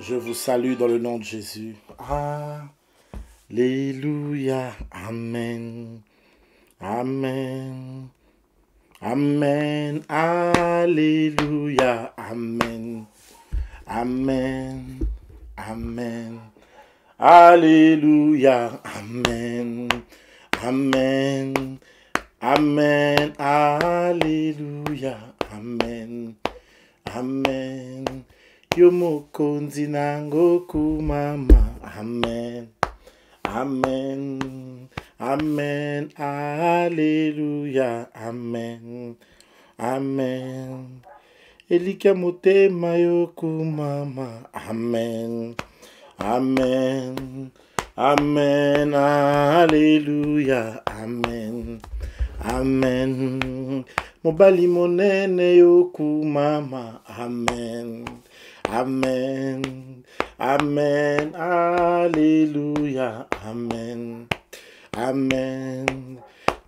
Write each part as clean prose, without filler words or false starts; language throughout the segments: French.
Je vous salue dans le nom de Jésus. Alléluia. Amen. Amen. Amen. Alléluia. Amen. Amen. Amen. Alléluia. Amen. Amen. Amen. Alléluia. Amen. Amen. Yomokonzi nango kumama. Amen. Amen. Amen. Alléluia. Amen. Amen. Elika motema yokumama. Amen. Amen. Amen. Alléluia. Amen. Amen. Mobali monene yokumama. Amen. Amen. Amen. Alléluia. Amen. Amen.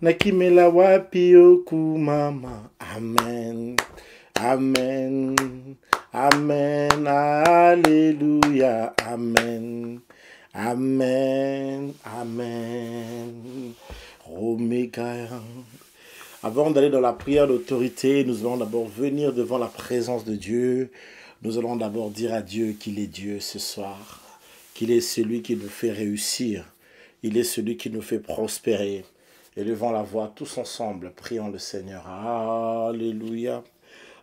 Nakimela wapi yokumama. Amen. Amen. Amen. Alléluia. Amen. Amen. Amen. Omega. Avant d'aller dans la prière d'autorité, nous allons d'abord venir devant la présence de Dieu. Nous allons d'abord dire à Dieu qu'il est Dieu ce soir, qu'il est celui qui nous fait réussir, il est celui qui nous fait prospérer. Élevons la voix tous ensemble, prions le Seigneur. Alléluia.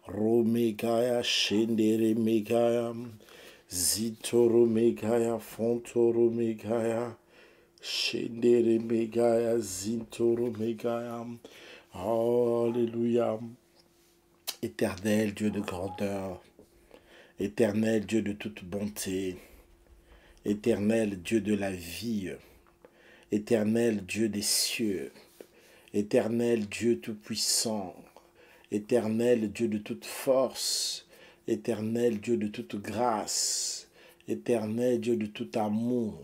Romegaya, Shendere Megaya, Zitoro Megaya, Fontoro Megaya, Shendere Megaya, Zintoro Megaya. Alléluia. Éternel Dieu de grandeur, Éternel Dieu de toute bonté, Éternel Dieu de la vie, Éternel Dieu des cieux, Éternel Dieu tout-puissant, Éternel Dieu de toute force, Éternel Dieu de toute grâce, Éternel Dieu de tout amour,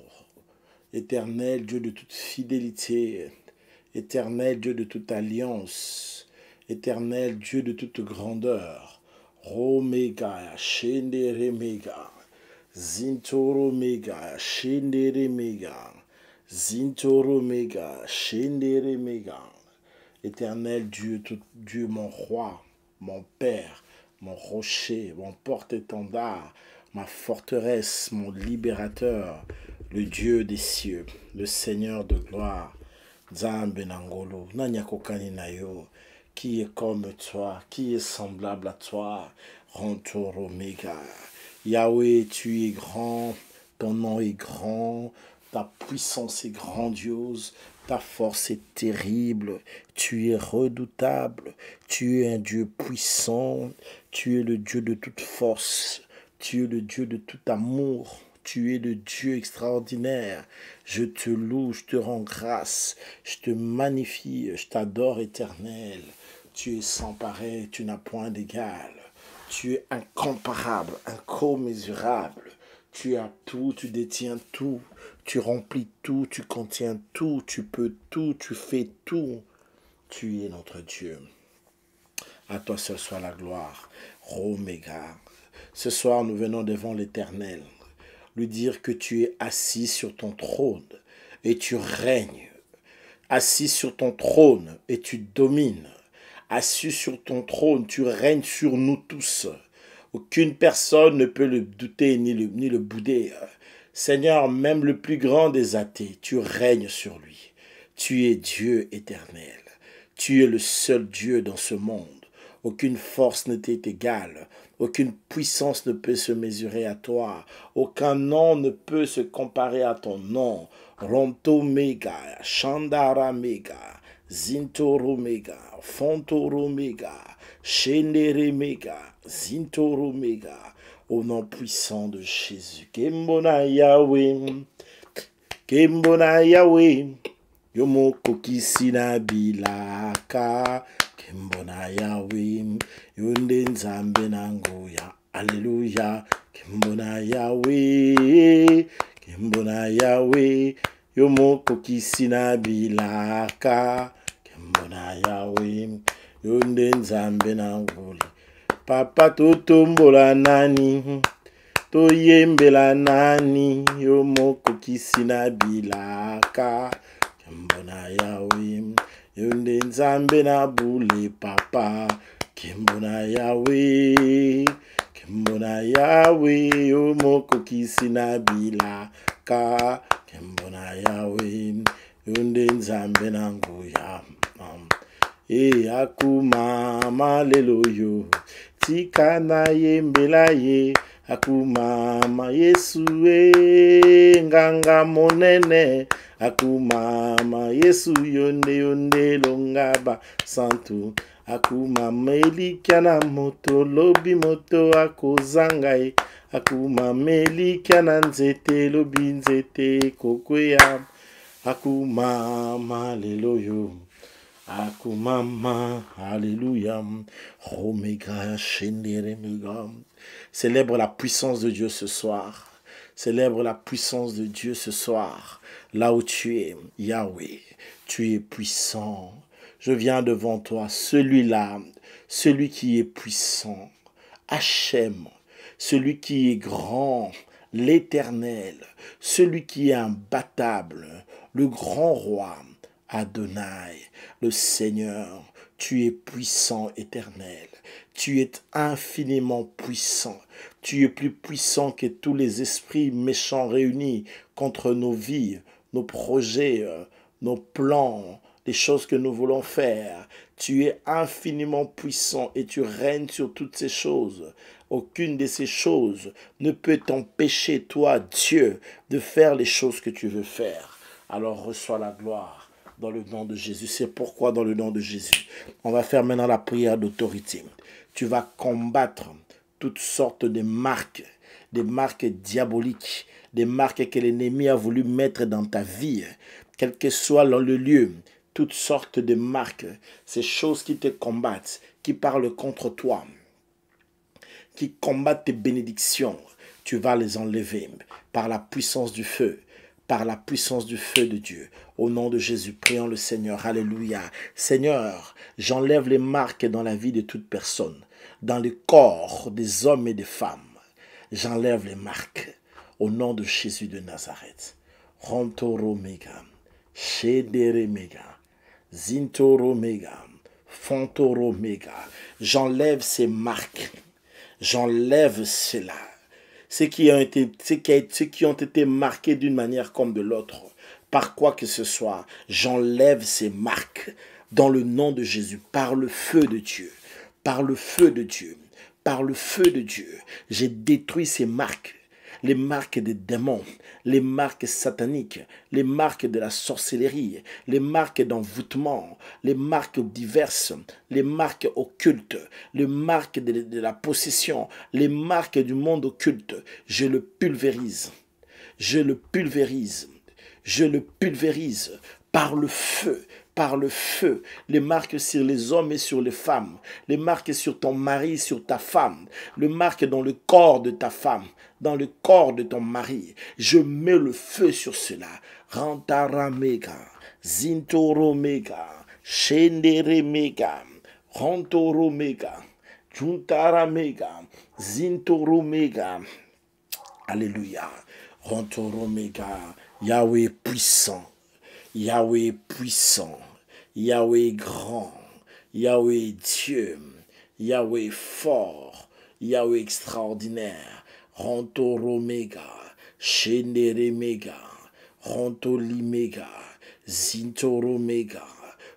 Éternel Dieu de toute fidélité, Éternel Dieu de toute alliance, Éternel Dieu de toute grandeur, Romega, Shendere Mega, Zintoro Mega, Shendere Mega, Zintoro Mega, Shendere Mega. Éternel Dieu, tout Dieu, mon roi, mon père, mon rocher, mon porte-étendard, ma forteresse, mon libérateur, le Dieu des cieux, le Seigneur de gloire, Nzambe Nangolo, Nanyakokani Nayo. Qui est comme toi, qui est semblable à toi, Rantor Omega. Yahweh, tu es grand, ton nom est grand, ta puissance est grandiose, ta force est terrible, tu es redoutable, tu es un Dieu puissant, tu es le Dieu de toute force, tu es le Dieu de tout amour. Tu es le Dieu extraordinaire. Je te loue, je te rends grâce, je te magnifie, je t'adore éternel. Tu es sans pareil, tu n'as point d'égal. Tu es incomparable, incommensurable. Tu as tout, tu détiens tout, tu remplis tout, tu contiens tout, tu peux tout, tu fais tout. Tu es notre Dieu. À toi seul soit la gloire. Omega. Ce soir, nous venons devant l'Éternel. Lui dire que tu es assis sur ton trône et tu règnes. Assis sur ton trône et tu domines. Assis sur ton trône, tu règnes sur nous tous. Aucune personne ne peut le douter ni le bouder. Seigneur, même le plus grand des athées, tu règnes sur lui. Tu es Dieu éternel. Tu es le seul Dieu dans ce monde. Aucune force ne t'est égale. Aucune puissance ne peut se mesurer à toi. Aucun nom ne peut se comparer à ton nom. Ronto Mega, Chandara Mega, Zintoro Mega, Fontoro Mega, Shendere Mega, Zintoro Mega. Au nom puissant de Jésus. Kembona Yahweh, Kembona Yahweh, Yomoko Kisina Bilaka. Kembona Yahweh, Yonde Nzambe Nangoya, Alléluia. Kembona Yahweh, Kembona Yahweh, Yomoko Kisina Bilaka. Kembona Yahweh, Yonde Nzambe Nangoya. Papa totombola nani, toyembela nani yo moko kisina bilaka nkembo na Yawe yo nde nzambe na bule papa nkembo na Yawe nkembo na Yawe yo moko kisina bilaka nkembo na Yawe yo nde nzambe na nguya akumama lelo yo tika na yembela ye akumama Yesu nganga monene akumama Yesu yonde longaba santu akumama elikia na moto lobi moto akozanga akumama elikia na nzete lobi nzete kokwea akumama lelo yo akumama, alléluia, omega, shenderemega. Célèbre la puissance de Dieu ce soir. Célèbre la puissance de Dieu ce soir. Là où tu es, Yahweh, tu es puissant. Je viens devant toi, celui-là, celui qui est puissant. Hachem, celui qui est grand, l'Éternel, celui qui est imbattable, le grand roi. Adonai, le Seigneur, tu es puissant éternel, tu es infiniment puissant, tu es plus puissant que tous les esprits méchants réunis contre nos vies, nos projets, nos plans, les choses que nous voulons faire. Tu es infiniment puissant et tu règnes sur toutes ces choses. Aucune de ces choses ne peut t'empêcher, toi, Dieu, de faire les choses que tu veux faire. Alors reçois la gloire. Dans le nom de Jésus. C'est pourquoi dans le nom de Jésus, on va faire maintenant la prière d'autorité. Tu vas combattre toutes sortes de marques, des marques diaboliques, des marques que l'ennemi a voulu mettre dans ta vie, quel que soit le lieu, toutes sortes de marques, ces choses qui te combattent, qui parlent contre toi, qui combattent tes bénédictions, tu vas les enlever par la puissance du feu. Par la puissance du feu de Dieu. Au nom de Jésus, prions le Seigneur. Alléluia. Seigneur, j'enlève les marques dans la vie de toute personne, dans le corps des hommes et des femmes. J'enlève les marques. Au nom de Jésus de Nazareth. Rontoromega, Shederemega, Zintoromega, Fontoromega. J'enlève ces marques. J'enlève cela. Ceux qui ont été marqués d'une manière comme de l'autre, par quoi que ce soit, j'enlève ces marques dans le nom de Jésus, par le feu de Dieu, par le feu de Dieu, par le feu de Dieu. J'ai détruit ces marques, les marques des démons, les marques sataniques, les marques de la sorcellerie, les marques d'envoûtement, les marques diverses, les marques occultes, les marques de la possession, les marques du monde occulte. Je le pulvérise, je le pulvérise, je le pulvérise par le feu. Par le feu, les marques sur les hommes et sur les femmes, les marques sur ton mari, sur ta femme, les marques dans le corps de ta femme, dans le corps de ton mari. Je mets le feu sur cela. Rantaramega, Zintoromega, Shenderemega, Rantoromega, Juntaramega, Zintoromega. Alléluia. Rantoromega, Yahweh puissant. Yahweh puissant, Yahweh grand, Yahweh Dieu, Yahweh fort, Yahweh extraordinaire, Rantoromega, Shenderemega, Rantolimega, Zintoromega,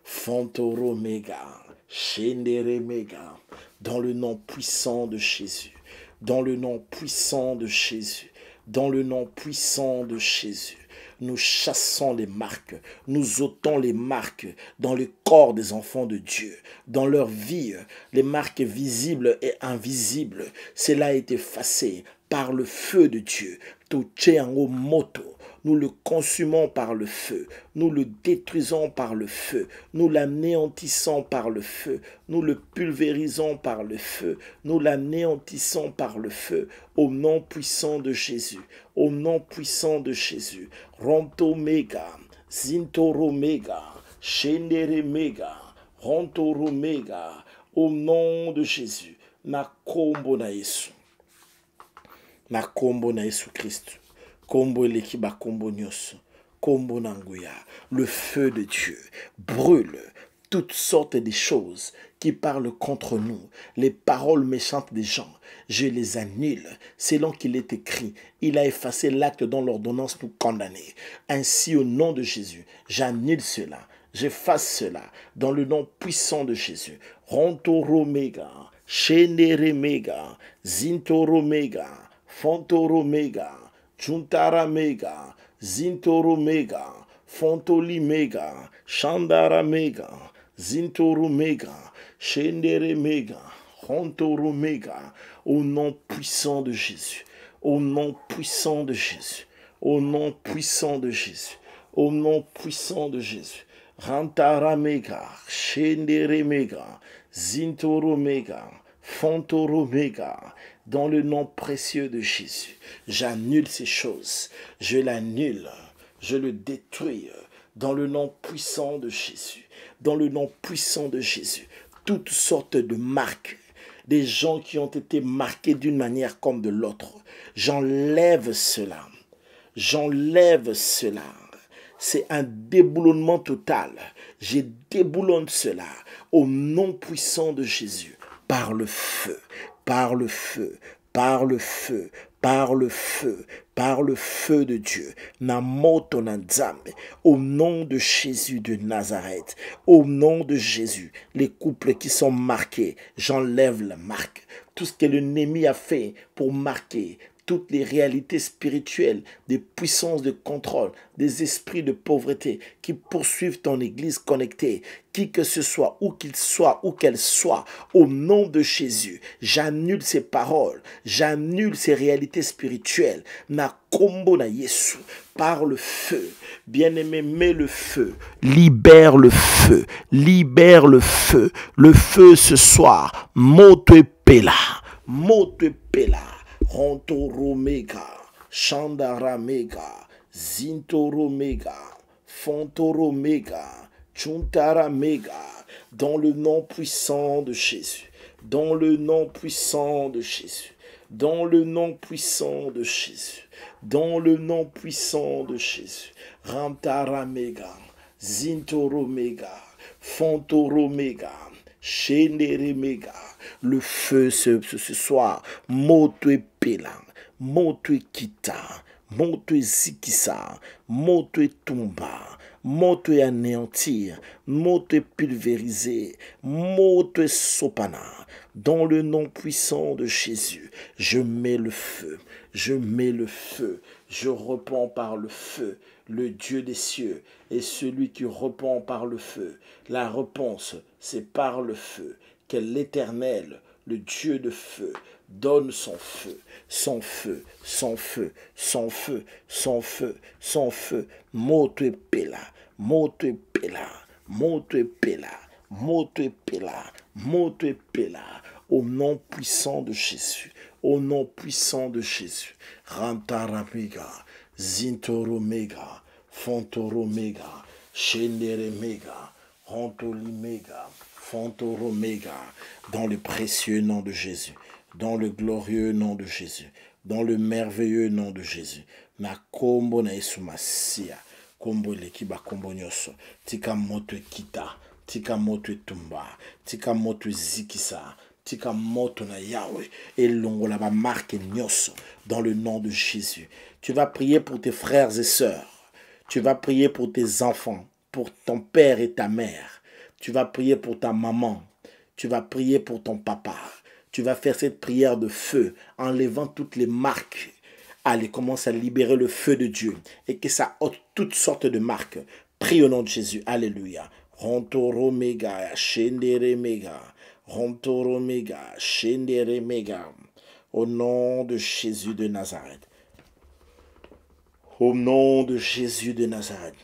Fontoromega, Shenderemega, dans le nom puissant de Jésus, dans le nom puissant de Jésus, dans le nom puissant de Jésus. Nous chassons les marques, nous ôtons les marques dans le corps des enfants de Dieu, dans leur vie, les marques visibles et invisibles. Cela a été effacé par le feu de Dieu. Nous le consumons par le feu, nous le détruisons par le feu, nous l'anéantissons par le feu, nous le pulvérisons par le feu, nous l'anéantissons par le feu, au nom puissant de Jésus, au nom puissant de Jésus. Rontomega, Zintoromega, Shenderemega, Rontoromega, au nom de Jésus. Nakombo na Yesu. na kombo na Yesu Christ. Kombo eleki ba kombo nyonso. Kombo na nguya. Le feu de Dieu brûle toutes sortes de choses qui parlent contre nous, les paroles méchantes des gens. Je les annule, selon qu'il est écrit. Il a effacé l'acte dont l'ordonnance nous condamnait. Ainsi, au nom de Jésus, j'annule cela. J'efface cela dans le nom puissant de Jésus. Rontoromega, Shenderemega, Zintoromega, Fontoromega, Juntaramega, Zintoromega, Fontolimega, Shandaramega, Zintoromega, Shenderemega, Rontoromega, au nom puissant de Jésus, au nom puissant de Jésus, au nom puissant de Jésus, au nom puissant de Jésus. Rantaramega, Shenderemega, Zintoromega, Fontoromega, dans le nom précieux de Jésus. J'annule ces choses, je l'annule, je le détruis dans le nom puissant de Jésus. Dans le nom puissant de Jésus, toutes sortes de marques, des gens qui ont été marqués d'une manière comme de l'autre, j'enlève cela. J'enlève cela. C'est un déboulonnement total. Je déboulonne cela au nom puissant de Jésus, par le feu, par le feu, par le feu, par le feu, par le feu de Dieu. Namoto Nzambe, au nom de Jésus de Nazareth, au nom de Jésus, les couples qui sont marqués, j'enlève la marque. Tout ce que l'ennemi a fait pour marquer toutes les réalités spirituelles, des puissances de contrôle, des esprits de pauvreté qui poursuivent ton église connectée, qui que ce soit, où qu'il soit, où qu'elle soit, au nom de Jésus, j'annule ces paroles, j'annule ces réalités spirituelles, na kombo na Yesu, par le feu, bien-aimé, mets le feu, libère le feu ce soir, moto pela, Rontoromega, Shandaramega, Zintoromega, Fontoromega, Chuntaramega, dans le nom puissant de Jésus, dans le nom puissant de Jésus, dans le nom puissant de Jésus, dans le nom puissant de Jésus, Rantaramega, Zintoromega, Fontoromega, Shenderemega, le feu ce soir, moto pela, moto kita, moto zikisa, moto tumba, moto anéantir, moto pulvériser, moto sopana. Dans le nom puissant de Jésus, je mets le feu, je mets le feu, je repens par le feu, le Dieu des cieux est celui qui repent par le feu. La réponse, c'est par le feu que l'Éternel, le Dieu de feu, donne son feu, son feu, son feu, son feu, son feu, son feu. Moto pela, moto pela, moto pela, moto pela, moto pela. Au nom puissant de Jésus, au nom puissant de Jésus. Rantaramega, Zintoromega, Fontoromega, Shenderemega, Rontolimega, Fontoromega, dans le précieux nom de Jésus, dans le glorieux nom de Jésus, dans le merveilleux nom de Jésus. Na kombo na Yesu Masia, kombo lekiba kombo nyoso, tika moto kita, tika moto tumba, tika moto zikisa, tika moto na Yahweh, et longola ba marque nyoso, dans le nom de Jésus. Tu vas prier pour tes frères et sœurs. Tu vas prier pour tes enfants, pour ton père et ta mère. Tu vas prier pour ta maman. Tu vas prier pour ton papa. Tu vas faire cette prière de feu, enlevant toutes les marques. Allez, commence à libérer le feu de Dieu et que ça ôte toutes sortes de marques. Prie au nom de Jésus. Alléluia. Rontoromega, Shenderemega, Rontoromega, Shenderemega. Au nom de Jésus de Nazareth. Au nom de Jésus de Nazareth.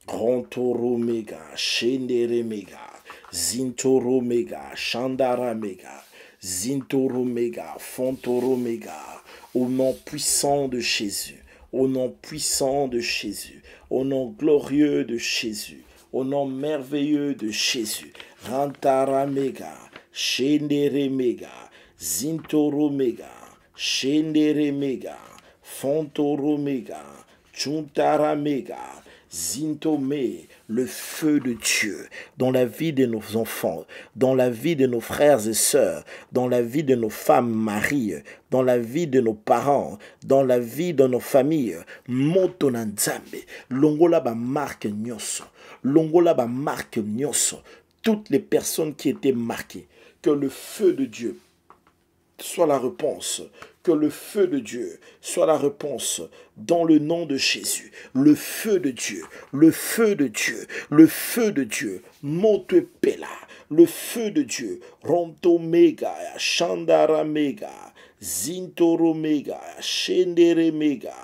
Rontoromega, Shenderemega, Zintoromega, Shandaramega, Zintoromega, Fontoromega. Au nom puissant de Jésus, au nom puissant de Jésus, au nom glorieux de Jésus, au nom merveilleux de Jésus. Rantaramega, Shenderemega, Zintoromega, Shendere mega, Fontoro mega, Chuntara mega, Zintome, le feu de Dieu dans la vie de nos enfants, dans la vie de nos frères et sœurs, dans la vie de nos femmes maris, dans la vie de nos parents, dans la vie de nos familles. Moto na Nzambe, longola ba marque nyonso, longola ba marque nyonso, toutes les personnes qui étaient marquées, que le feu de Dieu soit la réponse, que le feu de Dieu soit la réponse dans le nom de Jésus. Le feu de Dieu, le feu de Dieu, le feu de Dieu, Mote Pela, le feu de Dieu, Ronto Mega, Chandara Mega, Zintoro Mega, Shendere Mega,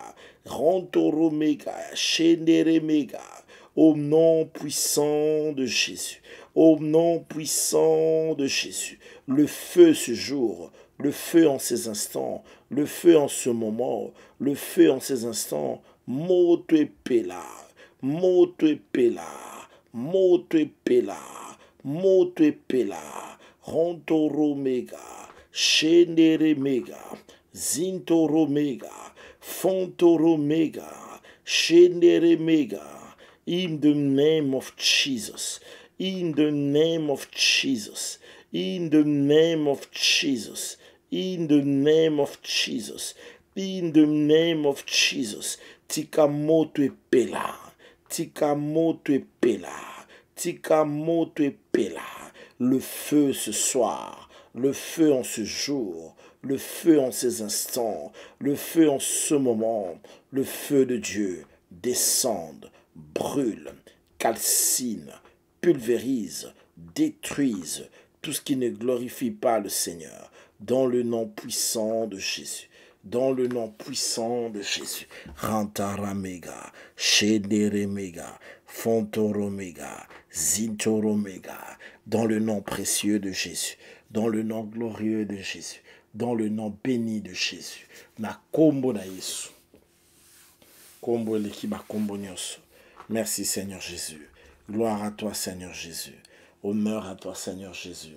Rontoro Mega, Shendere Mega, au nom puissant de Jésus, au nom puissant de Jésus, le feu ce jour, le feu en ces instants, le feu en ce moment, le feu en ces instants, Mote Pela, Mote Pela, Mote Pela, Mote Pela, Rontoro Mega, Shendere Mega, Zintoro Mega, Fontoro Mega, Shendere Mega, in the name of Jesus, in the name of Jesus, in the name of Jesus, in the name of Jesus, in the name of Jesus, Tikamoto Pela, Tikamoto Pela, Tikamoto Pela, le feu ce soir, le feu en ce jour, le feu en ces instants, le feu en ce moment, le feu de Dieu descende, brûle, calcine, pulvérise, détruise tout ce qui ne glorifie pas le Seigneur, dans le nom puissant de Jésus. Dans le nom puissant de Jésus. Rantara Mega, Shendere Mega, Fontoro Mega, Zintoro Mega. Dans le nom précieux de Jésus. Dans le nom glorieux de Jésus. Dans le nom béni de Jésus. Na kombo na Yesu. Kombo lekiba kombo nyoso. Merci Seigneur Jésus. Gloire à toi Seigneur Jésus. Honneur à toi Seigneur Jésus.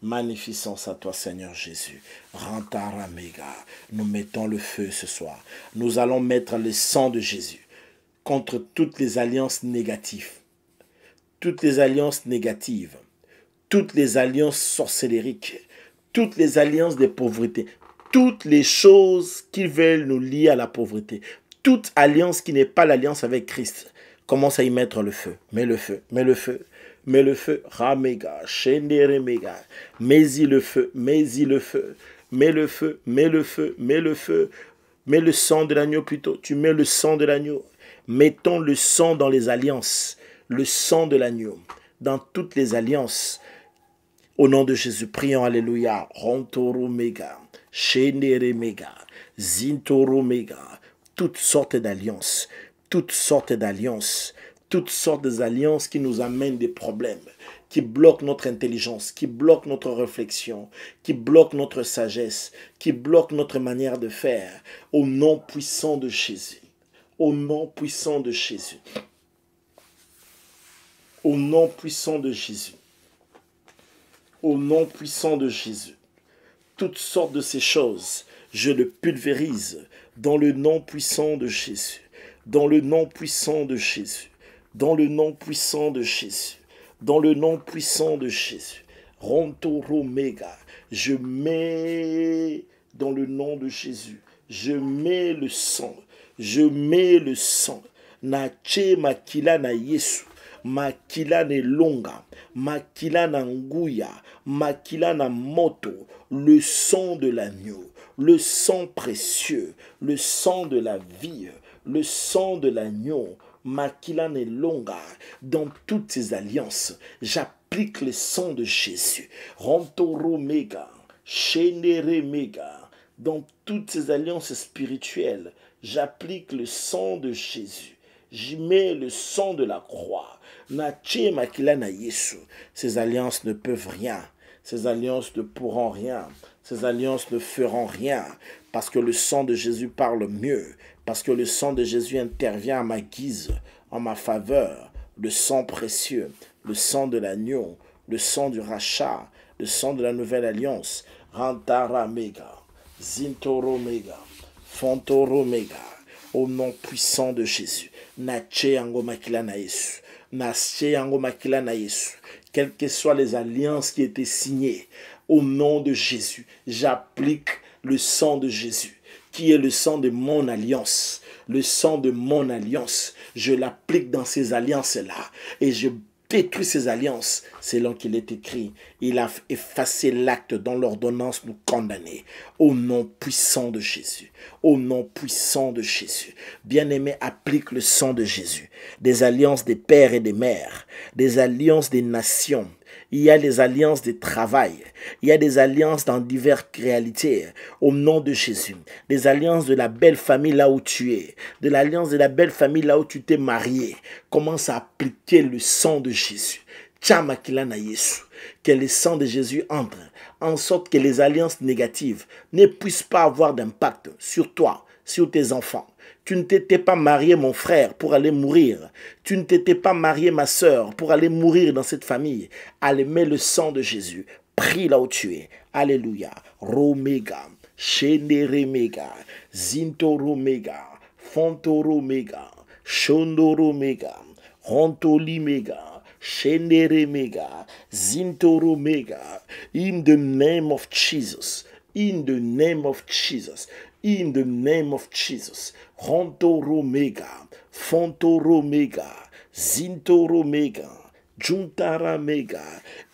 Magnificence à toi Seigneur Jésus. Rantara Mega. Nous mettons le feu ce soir. Nous allons mettre le sang de Jésus contre toutes les alliances négatives. Toutes les alliances négatives. Toutes les alliances sorcellériques. Toutes les alliances de pauvreté. Toutes les choses qui veulent nous lier à la pauvreté. Toute alliance qui n'est pas l'alliance avec Christ. Commence à y mettre le feu. Mets le feu. Mets le feu. Mets le feu, Ramega, Shendere Mega, mets-y le feu, mets-y le feu, mets le feu, mets le feu, mets le feu, mets le sang de l'agneau plutôt, tu mets le sang de l'agneau, mettons le sang dans les alliances, le sang de l'agneau, dans toutes les alliances, au nom de Jésus, prions, alléluia, Rontoro Mega, Shendere Mega, Zintoro Mega, toutes sortes d'alliances, toutes sortes d'alliances, toutes sortes d'alliances qui nous amènent des problèmes, qui bloquent notre intelligence, qui bloquent notre réflexion, qui bloquent notre sagesse, qui bloquent notre manière de faire. Au nom puissant de Jésus. Au nom puissant de Jésus. Au nom puissant de Jésus. Au nom puissant de Jésus. Toutes sortes de ces choses, je le pulvérise dans le nom puissant de Jésus. Dans le nom puissant de Jésus. Dans le nom puissant de Jésus. Dans le nom puissant de Jésus. Rontoro Mega. Je mets dans le nom de Jésus. Je mets le sang. Je mets le sang. Nache makila na Yesu. Makila ne longa. Makila na nguya. Makila na moto. Le sang de l'agneau. Le sang précieux. Le sang de la vie. Le sang de l'agneau. Makila et longa, dans toutes ces alliances, j'applique le sang de Jésus. Rontoro Mega, Shendere Mega, dans toutes ces alliances spirituelles, j'applique le sang de Jésus. J'y mets le sang de la croix. Nache Makila na Yesu. Ces alliances ne peuvent rien. Ces alliances ne pourront rien. Ces alliances ne feront rien. Parce que le sang de Jésus parle mieux. Parce que le sang de Jésus intervient à ma guise, en ma faveur. Le sang précieux, le sang de l'agneau, le sang du rachat, le sang de la nouvelle alliance. Rantara Mega, Zintoromega, Fontoromega, au nom puissant de Jésus. Nache yango makila na Yesu. Nache yango makila na Yesu. Quelles que soient les alliances qui étaient signées, au nom de Jésus, j'applique le sang de Jésus, qui est le sang de mon alliance. Le sang de mon alliance, je l'applique dans ces alliances-là et je détruit ces alliances selon qu'il est écrit. Il a effacé l'acte dont l'ordonnance nous condamnait. Au nom puissant de Jésus. Au nom puissant de Jésus. Bien-aimé, applique le sang de Jésus. Des alliances des pères et des mères. Des alliances des nations. Il y a des alliances de travail. Il y a des alliances dans diverses réalités. Au nom de Jésus. Des alliances de la belle famille là où tu es. De l'alliance de la belle famille là où tu t'es marié. Commence à appliquer le sang de Jésus. Tchamakilana Yesu. Que le sang de Jésus entre. En sorte que les alliances négatives ne puissent pas avoir d'impact sur toi, sur tes enfants. Tu ne t'étais pas marié, mon frère, pour aller mourir. Tu ne t'étais pas marié, ma soeur, pour aller mourir dans cette famille. Allez, mets le sang de Jésus. Prie là où tu es. Alléluia. Romega, Shenderemega, Zintoromega, Fontoromega, Shondoromega, Rontolimega, Shenderemega, Zintoromega. In the name of Jesus. In the name of Jesus. In the name of Jesus. Rontoromega, Fontoromega, Zintoromega, Juntaramega.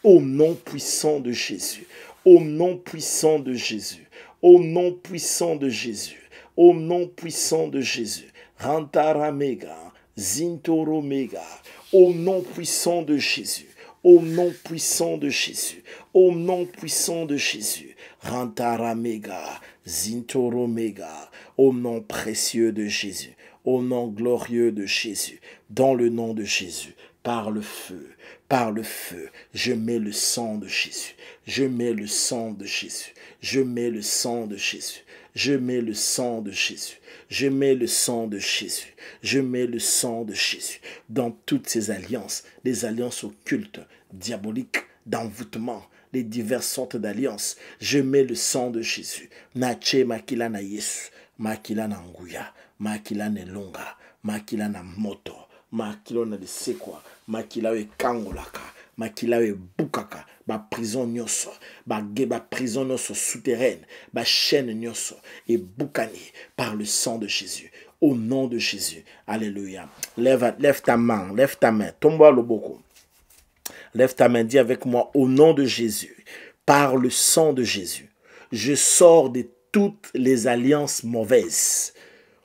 Au nom puissant de Jésus. Au nom puissant de Jésus. Au nom puissant de Jésus. Au nom puissant de Jésus. Rantaramega, Zintoromega. Au nom puissant de Jésus. Au nom puissant de Jésus. Au nom puissant de Jésus. Rantaramega, Zintoromega. Au nom précieux de Jésus. Au nom glorieux de Jésus. Dans le nom de Jésus. Par le feu. Par le feu. Je mets le sang de Jésus. Je mets le sang de Jésus. Je mets le sang de Jésus. Je mets le sang de Jésus. Je mets le sang de Jésus. Je mets le sang de Jésus dans toutes ces alliances, des alliances occultes, diaboliques, d'envoûtement, les diverses sortes d'alliances. Je mets le sang de Jésus. Nache makila na Yesu, makila na nguya, makila na longa, makila na moto, makila na lisekwa, makila we kangolaka, makila we bukaka, ba prison nyonso, ba prison nyonso souterraine, ba chaîne nyonso, et bukani par le sang de Jésus. Au nom de Jésus. Alléluia. Lève ta main, tombe le boko. Lève ta main, dis avec moi, au nom de Jésus, par le sang de Jésus, je sors de toutes les alliances mauvaises.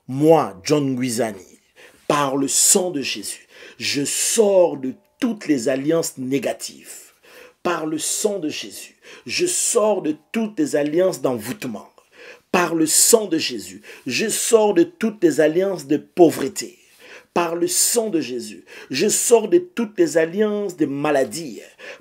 Moi, John Guizani, par le sang de Jésus, je sors de toutes les alliances négatives. Par le sang de Jésus, je sors de toutes les alliances d'envoûtement. Par le sang de Jésus, je sors de toutes les alliances de pauvreté. Par le sang de Jésus, je sors de toutes les alliances de maladie.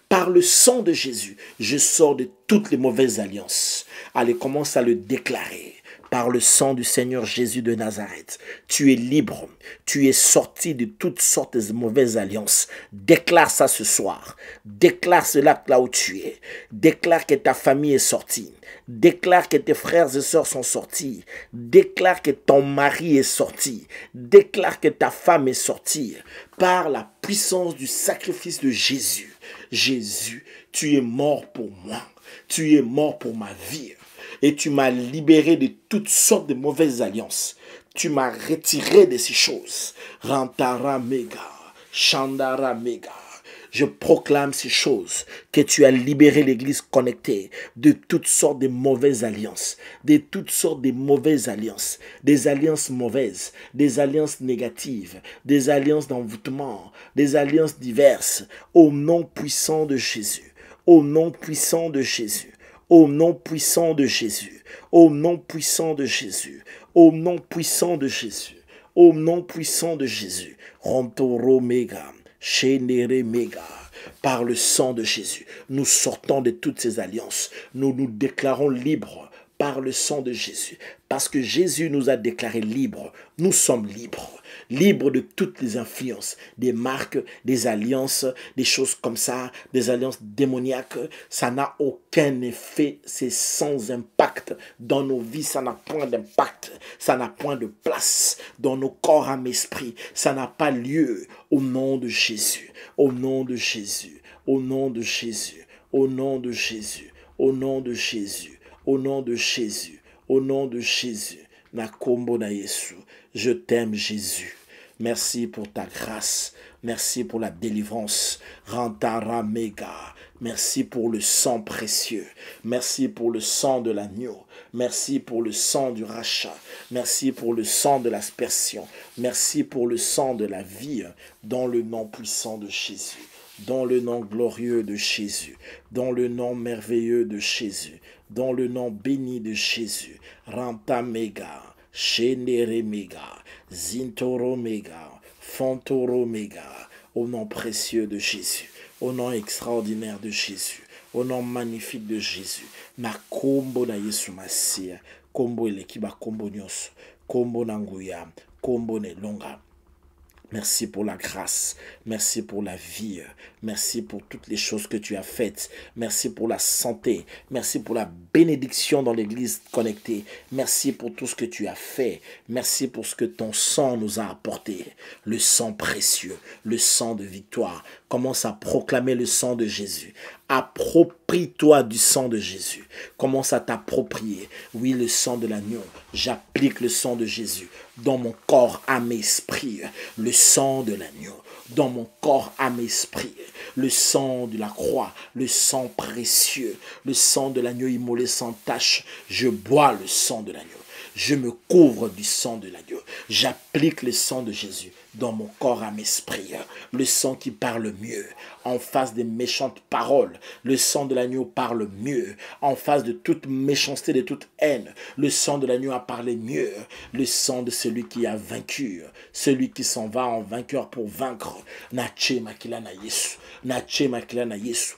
Par le sang de Jésus, je sors de toutes les mauvaises alliances. Allez, commence à le déclarer. Par le sang du Seigneur Jésus de Nazareth, tu es libre, tu es sorti de toutes sortes de mauvaises alliances. Déclare ça ce soir. Déclare cela là où tu es. Déclare que ta famille est sortie. Déclare que tes frères et sœurs sont sortis. Déclare que ton mari est sorti. Déclare que ta femme est sortie. Par la puissance du sacrifice de Jésus. Jésus, tu es mort pour moi. Tu es mort pour ma vie. Et tu m'as libéré de toutes sortes de mauvaises alliances. Tu m'as retiré de ces choses. Rantara mega, Chandara mega. Je proclame ces choses, que tu as libéré l'église connectée de toutes sortes de mauvaises alliances, de toutes sortes de mauvaises alliances, des alliances mauvaises, des alliances négatives, des alliances d'envoûtement, des alliances diverses, au nom puissant de Jésus, au nom puissant de Jésus. Au nom puissant de Jésus, au nom puissant de Jésus, au nom puissant de Jésus, au nom puissant de Jésus, Rontoromega, Shenderemega, par le sang de Jésus, nous sortons de toutes ces alliances, nous nous déclarons libres par le sang de Jésus, parce que Jésus nous a déclarés libres, nous sommes libres. libre de toutes les influences, des marques, des alliances, des choses comme ça, des alliances démoniaques. Ça n'a aucun effet, c'est sans impact dans nos vies, ça n'a point d'impact, ça n'a point de place dans nos corps, âme, esprit, ça n'a pas lieu au nom de Jésus, au nom de Jésus, au nom de Jésus, au nom de Jésus, au nom de Jésus, au nom de Jésus, au nom de Jésus. Nakombo na Yesu. Je t'aime Jésus. Merci pour ta grâce. Merci pour la délivrance. Rantara Mega. Merci pour le sang précieux. Merci pour le sang de l'agneau. Merci pour le sang du rachat. Merci pour le sang de l'aspersion. Merci pour le sang de la vie. Dans le nom puissant de Jésus. Dans le nom glorieux de Jésus. Dans le nom merveilleux de Jésus. Dans le nom béni de Jésus. Ranta Mega. Shenere Mega. Zintoro Mega. Fontoro Mega. Au nom précieux de Jésus. Au nom extraordinaire de Jésus. Au nom magnifique de Jésus. Na kombo na Yesu Masia. Kombo elekiba kombo nyos. Kombo nanguya. Kombo ne longa. Merci pour la grâce, merci pour la vie, merci pour toutes les choses que tu as faites, merci pour la santé, merci pour la bénédiction dans l'église connectée, merci pour tout ce que tu as fait, merci pour ce que ton sang nous a apporté, le sang précieux, le sang de victoire. Commence à proclamer le sang de Jésus. Approprie-toi du sang de Jésus. Commence à t'approprier. Oui, le sang de l'agneau. J'applique le sang de Jésus dans mon corps, âme, esprit. Le sang de l'agneau dans mon corps, âme, esprit. Le sang de la croix, le sang précieux, le sang de l'agneau immolé sans tache. Je bois le sang de l'agneau. Je me couvre du sang de l'agneau. J'applique le sang de Jésus dans mon corps, âme, esprit. Le sang qui parle mieux en face des méchantes paroles. Le sang de l'agneau parle mieux en face de toute méchanceté, de toute haine. Le sang de l'agneau a parlé mieux. Le sang de celui qui a vaincu. Celui qui s'en va en vainqueur pour vaincre. Nache makila na Yesu. Nache makila na Yesu.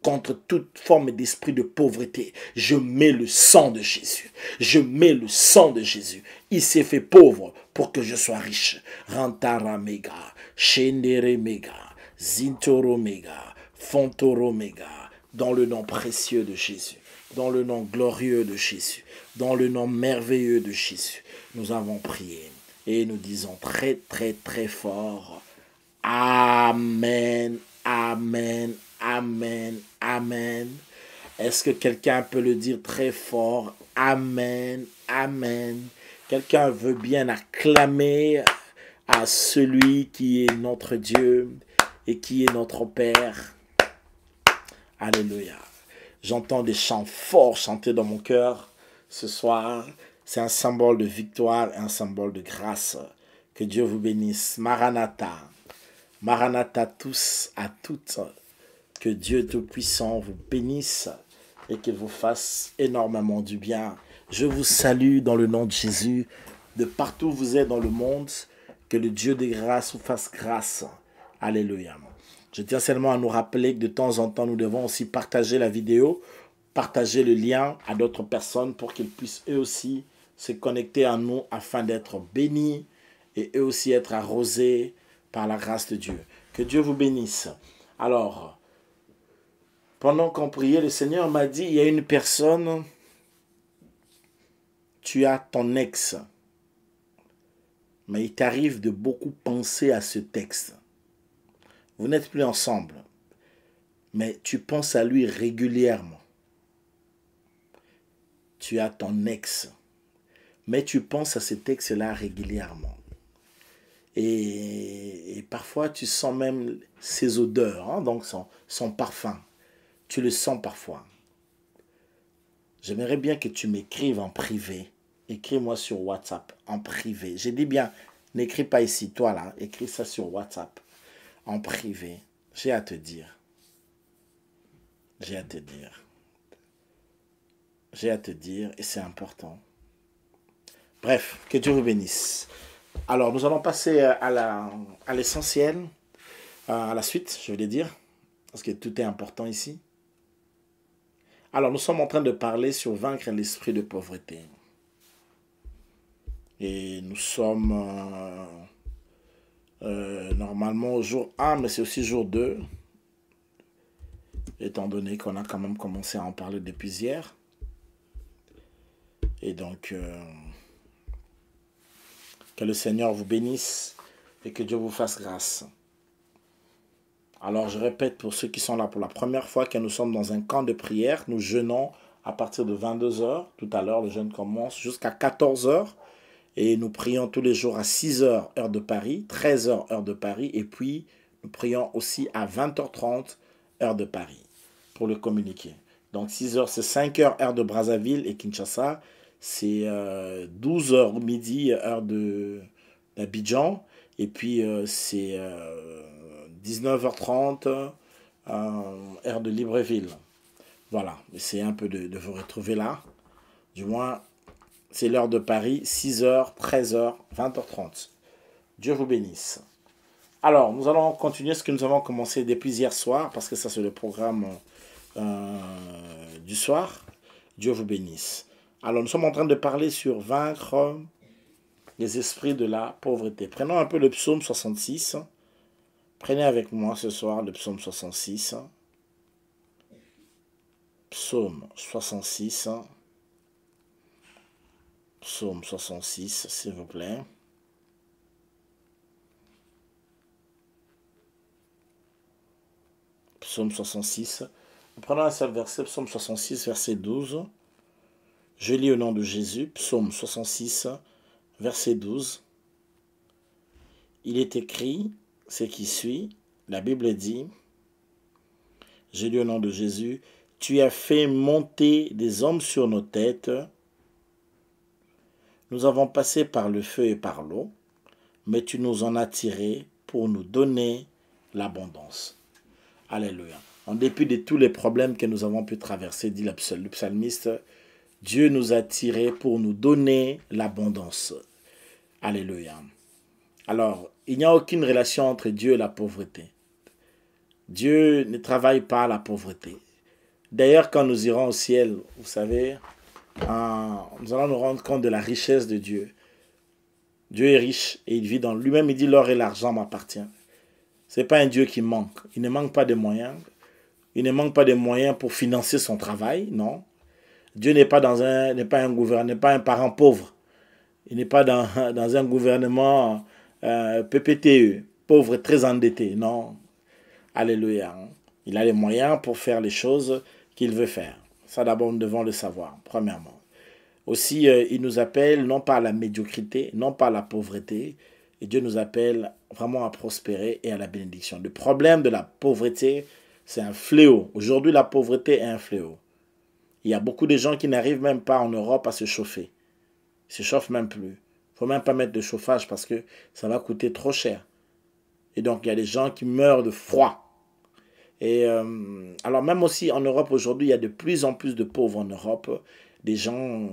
Contre toute forme d'esprit de pauvreté, je mets le sang de Jésus. Je mets le sang de Jésus. Il s'est fait pauvre pour que je sois riche. Rantara Mega, Shendere Mega, Zintoro Mega, Fontoro Mega. Dans le nom précieux de Jésus, dans le nom glorieux de Jésus, dans le nom merveilleux de Jésus, nous avons prié et nous disons très très très fort. Amen, Amen. Amen, Amen. Est-ce que quelqu'un peut le dire très fort? Amen, Amen. Quelqu'un veut bien acclamer à celui qui est notre Dieu et qui est notre Père. Alléluia. J'entends des chants forts chanter dans mon cœur ce soir. C'est un symbole de victoire et un symbole de grâce. Que Dieu vous bénisse. Maranatha. Maranatha tous, à toutes. Que Dieu Tout-Puissant vous bénisse et qu'il vous fasse énormément du bien. Je vous salue dans le nom de Jésus. De partout où vous êtes dans le monde, que le Dieu des grâces vous fasse grâce. Alléluia. Je tiens seulement à nous rappeler que de temps en temps, nous devons aussi partager la vidéo, partager le lien à d'autres personnes pour qu'ils puissent eux aussi se connecter à nous afin d'être bénis et eux aussi être arrosés par la grâce de Dieu. Que Dieu vous bénisse. Alors, pendant qu'on priait, le Seigneur m'a dit, il y a une personne, tu as ton ex, mais il t'arrive de beaucoup penser à ce texte. Vous n'êtes plus ensemble, mais tu penses à lui régulièrement. Tu as ton ex, mais tu penses à ce texte-là régulièrement. Et parfois, tu sens même ses odeurs, hein, donc son parfum. Tu le sens parfois. J'aimerais bien que tu m'écrives en privé. Écris-moi sur WhatsApp en privé. J'ai dit bien, n'écris pas ici, toi là. Écris ça sur WhatsApp en privé. J'ai à te dire. J'ai à te dire. J'ai à te dire et c'est important. Bref, que Dieu vous bénisse. Alors, nous allons passer à l'essentiel, à la suite, je vais dire, parce que tout est important ici. Alors, nous sommes en train de parler sur vaincre l'esprit de pauvreté. Et nous sommes Normalement au jour 1, mais c'est aussi jour 2, étant donné qu'on a quand même commencé à en parler depuis hier. Et donc, que le Seigneur vous bénisse et que Dieu vous fasse grâce. Alors, je répète pour ceux qui sont là pour la première fois que nous sommes dans un camp de prière. Nous jeûnons à partir de 22 heures. Tout à l'heure, le jeûne commence jusqu'à 14 heures. Et nous prions tous les jours à 6 heures, heure de Paris, 13 heures, heure de Paris. Et puis, nous prions aussi à 20h30, heure de Paris, pour le communiquer. Donc, 6 heures, c'est 5 heures, heure de Brazzaville et Kinshasa. C'est 12 heures midi, heure d'Abidjan. Et puis, c'est 19h30, heure de Libreville. Voilà, essayez un peu de vous retrouver là. Du moins, c'est l'heure de Paris, 6h, 13h, 20h30. Dieu vous bénisse. Alors, nous allons continuer ce que nous avons commencé depuis hier soir, parce que ça c'est le programme du soir. Dieu vous bénisse. Alors, nous sommes en train de parler sur vaincre les esprits de la pauvreté. Prenons un peu le psaume 66. Prenez avec moi ce soir le psaume 66. Psaume 66. Psaume 66, s'il vous plaît. Psaume 66. Prenons un seul verset, psaume 66, verset 12. Je lis au nom de Jésus, psaume 66, verset 12. Il est écrit, ce qui suit, la Bible dit, je lis au nom de Jésus, tu as fait monter des hommes sur nos têtes. Nous avons passé par le feu et par l'eau, mais tu nous en as tirés pour nous donner l'abondance. Alléluia. En dépit de tous les problèmes que nous avons pu traverser, dit le psalmiste, Dieu nous a tirés pour nous donner l'abondance. Alléluia. Alors, il n'y a aucune relation entre Dieu et la pauvreté. Dieu ne travaille pas à la pauvreté. D'ailleurs, quand nous irons au ciel, vous savez, nous allons nous rendre compte de la richesse de Dieu. Dieu est riche et il vit dans lui-même. Il dit l'or et l'argent m'appartient. Ce n'est pas un Dieu qui manque. Il ne manque pas de moyens. Il ne manque pas de moyens pour financer son travail, non. Dieu n'est pas un gouvernement, n'est pas un parent pauvre. Il n'est pas dans un gouvernement PPTE, pauvre, très endetté, non. Alléluia. Il a les moyens pour faire les choses qu'il veut faire. Ça d'abord, nous devons le savoir, premièrement. Aussi, il nous appelle non pas à la médiocrité, non pas à la pauvreté. Et Dieu nous appelle vraiment à prospérer et à la bénédiction. Le problème de la pauvreté, c'est un fléau. Aujourd'hui, la pauvreté est un fléau. Il y a beaucoup de gens qui n'arrivent même pas en Europe à se chauffer. Ils ne se chauffent même plus. Il ne faut même pas mettre de chauffage parce que ça va coûter trop cher. Et donc, il y a des gens qui meurent de froid. Et alors, même aussi en Europe aujourd'hui, il y a de plus en plus de pauvres en Europe. Des gens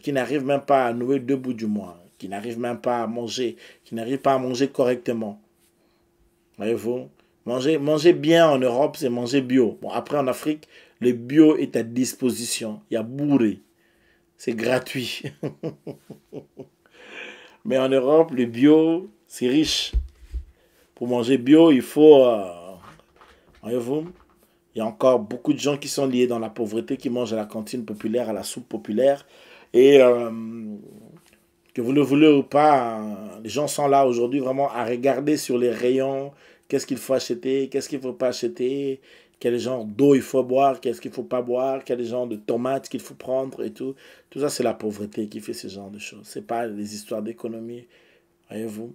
qui n'arrivent même pas à nouer 2 bouts du mois, qui n'arrivent même pas à manger, qui n'arrivent pas à manger correctement. Voyez-vous, manger bien en Europe, c'est manger bio. Bon, après en Afrique, le bio est à disposition. Il y a bourré. C'est gratuit. Mais en Europe, le bio, c'est riche. Pour manger bio, il faut... voyez-vous, il y a encore beaucoup de gens qui sont liés dans la pauvreté, qui mangent à la cantine populaire, à la soupe populaire. Et que vous le voulez ou pas, les gens sont là aujourd'hui vraiment à regarder sur les rayons, qu'est-ce qu'il faut acheter, qu'est-ce qu'il ne faut pas acheter, quel genre d'eau il faut boire, qu'est-ce qu'il ne faut pas boire, quel genre de tomates qu'il faut prendre et tout. Tout ça, c'est la pauvreté qui fait ce genre de choses. Ce n'est pas les histoires d'économie, voyez-vous.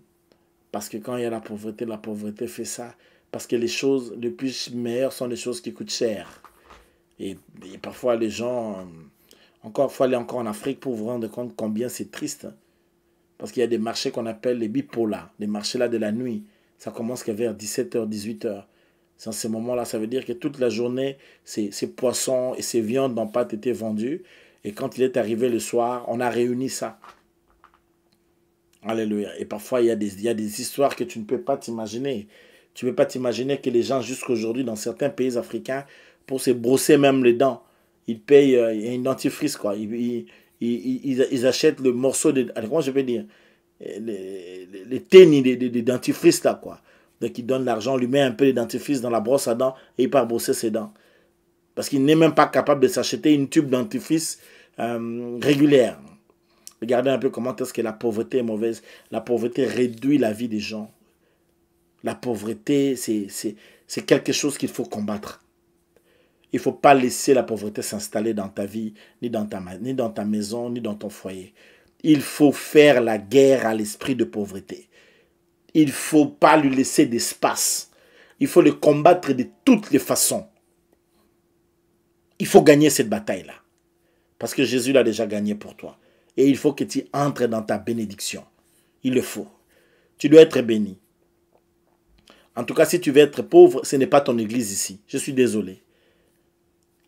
Parce que quand il y a la pauvreté fait ça. Parce que les choses les plus meilleures sont les choses qui coûtent cher. Et parfois, les gens... il faut aller encore en Afrique pour vous rendre compte combien c'est triste. Parce qu'il y a des marchés qu'on appelle les bipolas, les marchés là de la nuit. Ça commence qu'à vers 17h, 18h. Dans ces moments-là, ça veut dire que toute la journée, ces poissons et ces viandes n'ont pas été vendus. Et quand il est arrivé le soir, on a réuni ça. Alléluia. Et parfois, il y a des histoires que tu ne peux pas t'imaginer. Tu ne peux pas t'imaginer que les gens, jusqu'aujourd'hui, dans certains pays africains, pour se brosser même les dents, ils payent un dentifrice, quoi. Ils achètent le morceau de... Comment je peux dire? les tennis, les dentifrices là, quoi. Donc il donne l'argent, on lui met un peu de dentifrice dans la brosse à dents et il part brosser ses dents. Parce qu'il n'est même pas capable de s'acheter une tube dentifrice régulière. Regardez un peu comment est-ce que la pauvreté est mauvaise. La pauvreté réduit la vie des gens. La pauvreté, c'est quelque chose qu'il faut combattre. Il ne faut pas laisser la pauvreté s'installer dans ta vie, ni dans ta maison, ni dans ton foyer. Il faut faire la guerre à l'esprit de pauvreté. Il ne faut pas lui laisser d'espace. Il faut le combattre de toutes les façons. Il faut gagner cette bataille-là. Parce que Jésus l'a déjà gagné pour toi. Et il faut que tu entres dans ta bénédiction. Il le faut. Tu dois être béni. En tout cas, si tu veux être pauvre, ce n'est pas ton église ici. Je suis désolé.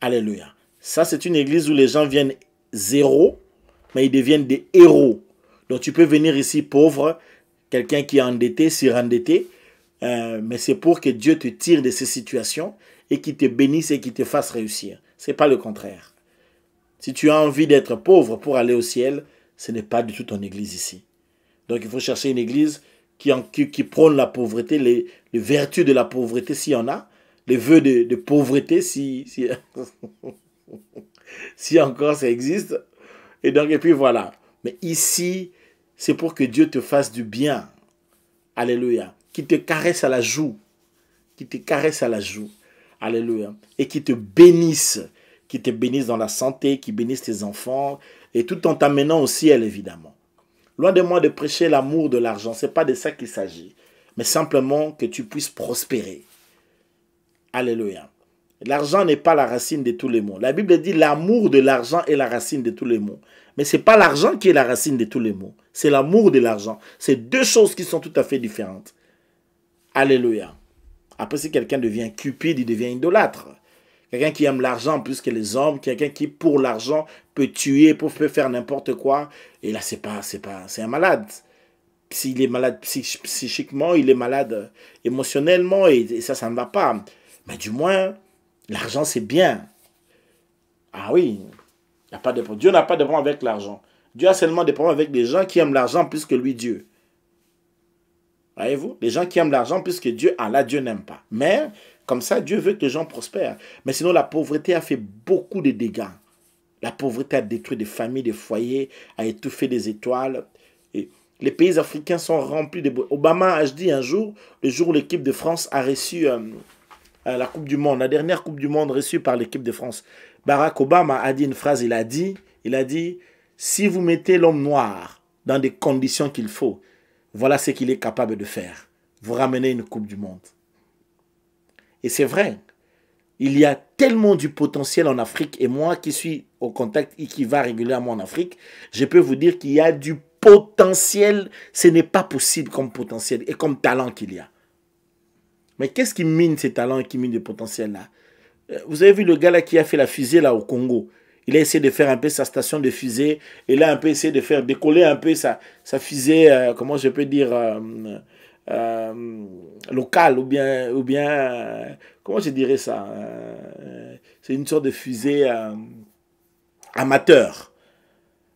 Alléluia. Ça, c'est une église où les gens viennent zéro, mais ils deviennent des héros. Donc, tu peux venir ici pauvre, quelqu'un qui est endetté, surendetté, mais c'est pour que Dieu te tire de ces situations et qu'il te bénisse et qu'il te fasse réussir. Ce n'est pas le contraire. Si tu as envie d'être pauvre pour aller au ciel, ce n'est pas du tout ton église ici. Donc, il faut chercher une église qui prône la pauvreté, les vertus de la pauvreté s'il y en a, les vœux de pauvreté si encore ça existe. Et puis voilà. Mais ici, c'est pour que Dieu te fasse du bien. Alléluia. Qui te caresse à la joue. Qui te caresse à la joue. Alléluia. Et qui te bénisse. Qui te bénisse dans la santé, qui bénisse tes enfants. Et tout en t'amenant au ciel, évidemment. Loin de moi de prêcher l'amour de l'argent. Ce n'est pas de ça qu'il s'agit. Mais simplement que tu puisses prospérer. Alléluia. L'argent n'est pas la racine de tous les maux. La Bible dit l'amour de l'argent est la racine de tous les maux. Mais ce n'est pas l'argent qui est la racine de tous les maux. C'est l'amour de l'argent. C'est deux choses qui sont tout à fait différentes. Alléluia. Après, si quelqu'un devient cupide, il devient idolâtre. Quelqu'un qui aime l'argent plus que les hommes, quelqu'un qui, pour l'argent, peut tuer, peut faire n'importe quoi. Et là, c'est un malade. S'il est malade psychiquement, il est malade émotionnellement, et ça ne va pas. Mais du moins, l'argent, c'est bien. Ah oui, y a pas de problème. Dieu n'a pas de problème avec l'argent. Dieu a seulement des problèmes avec des gens qui aiment l'argent plus que lui, Dieu. Voyez-vous? Les gens qui aiment l'argent plus que Dieu, ah là, Dieu n'aime pas. Mais, comme ça, Dieu veut que les gens prospèrent. Mais sinon, la pauvreté a fait beaucoup de dégâts. La pauvreté a détruit des familles, des foyers, a étouffé des étoiles. Et les pays africains sont remplis de... Obama a dit un jour, le jour où l'équipe de France a reçu la Coupe du Monde, la dernière Coupe du Monde reçue par l'équipe de France. Barack Obama a dit une phrase, il a dit, si vous mettez l'homme noir dans des conditions qu'il faut, voilà ce qu'il est capable de faire. Vous ramenez une Coupe du Monde. Et c'est vrai. Il y a tellement du potentiel en Afrique. Et moi qui suis au contact et qui va régulièrement en Afrique, je peux vous dire qu'il y a du potentiel. Ce n'est pas possible comme potentiel et comme talent qu'il y a. Mais qu'est-ce qui mine ces talents et qui mine le potentiel là? Vous avez vu le gars là qui a fait la fusée là au Congo. Il a essayé de faire un peu sa station de fusée. Il a un peu essayé de faire décoller un peu sa fusée, comment je peux dire, locale. Ou bien comment je dirais ça, c'est une sorte de fusée amateur.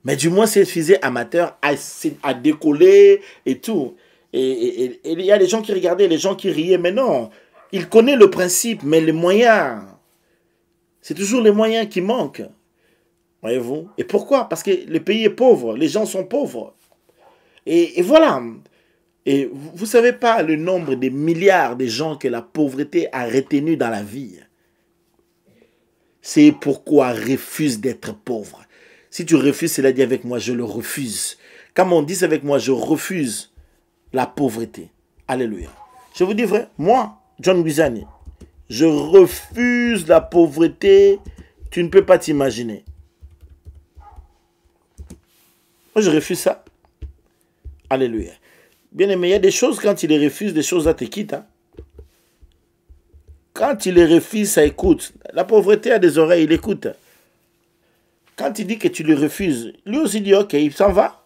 Mais du moins, cette fusée amateur a décollé et tout. Et il y a des gens qui regardaient, les gens qui riaient. Mais non, il connaît le principe, mais les moyens, c'est toujours les moyens qui manquent. Voyez-vous? Et pourquoi? Parce que le pays est pauvre, les gens sont pauvres. Et voilà. Et vous ne savez pas le nombre de milliards de gens que la pauvreté a retenus dans la vie. C'est pourquoi refuse d'être pauvre. Si tu refuses, cela dit avec moi, je le refuse. Comme on dit avec moi, je refuse la pauvreté. Alléluia. Je vous dis vrai, moi, John Guizani, je refuse la pauvreté. Tu ne peux pas t'imaginer. Moi, je refuse ça. Alléluia. Bien aimé, il y a des choses, quand il les refuse, des choses là te quittent. Hein? Quand il les refuse, ça écoute. La pauvreté a des oreilles, il écoute. Quand il dit que tu le refuses, lui aussi dit ok, il s'en va.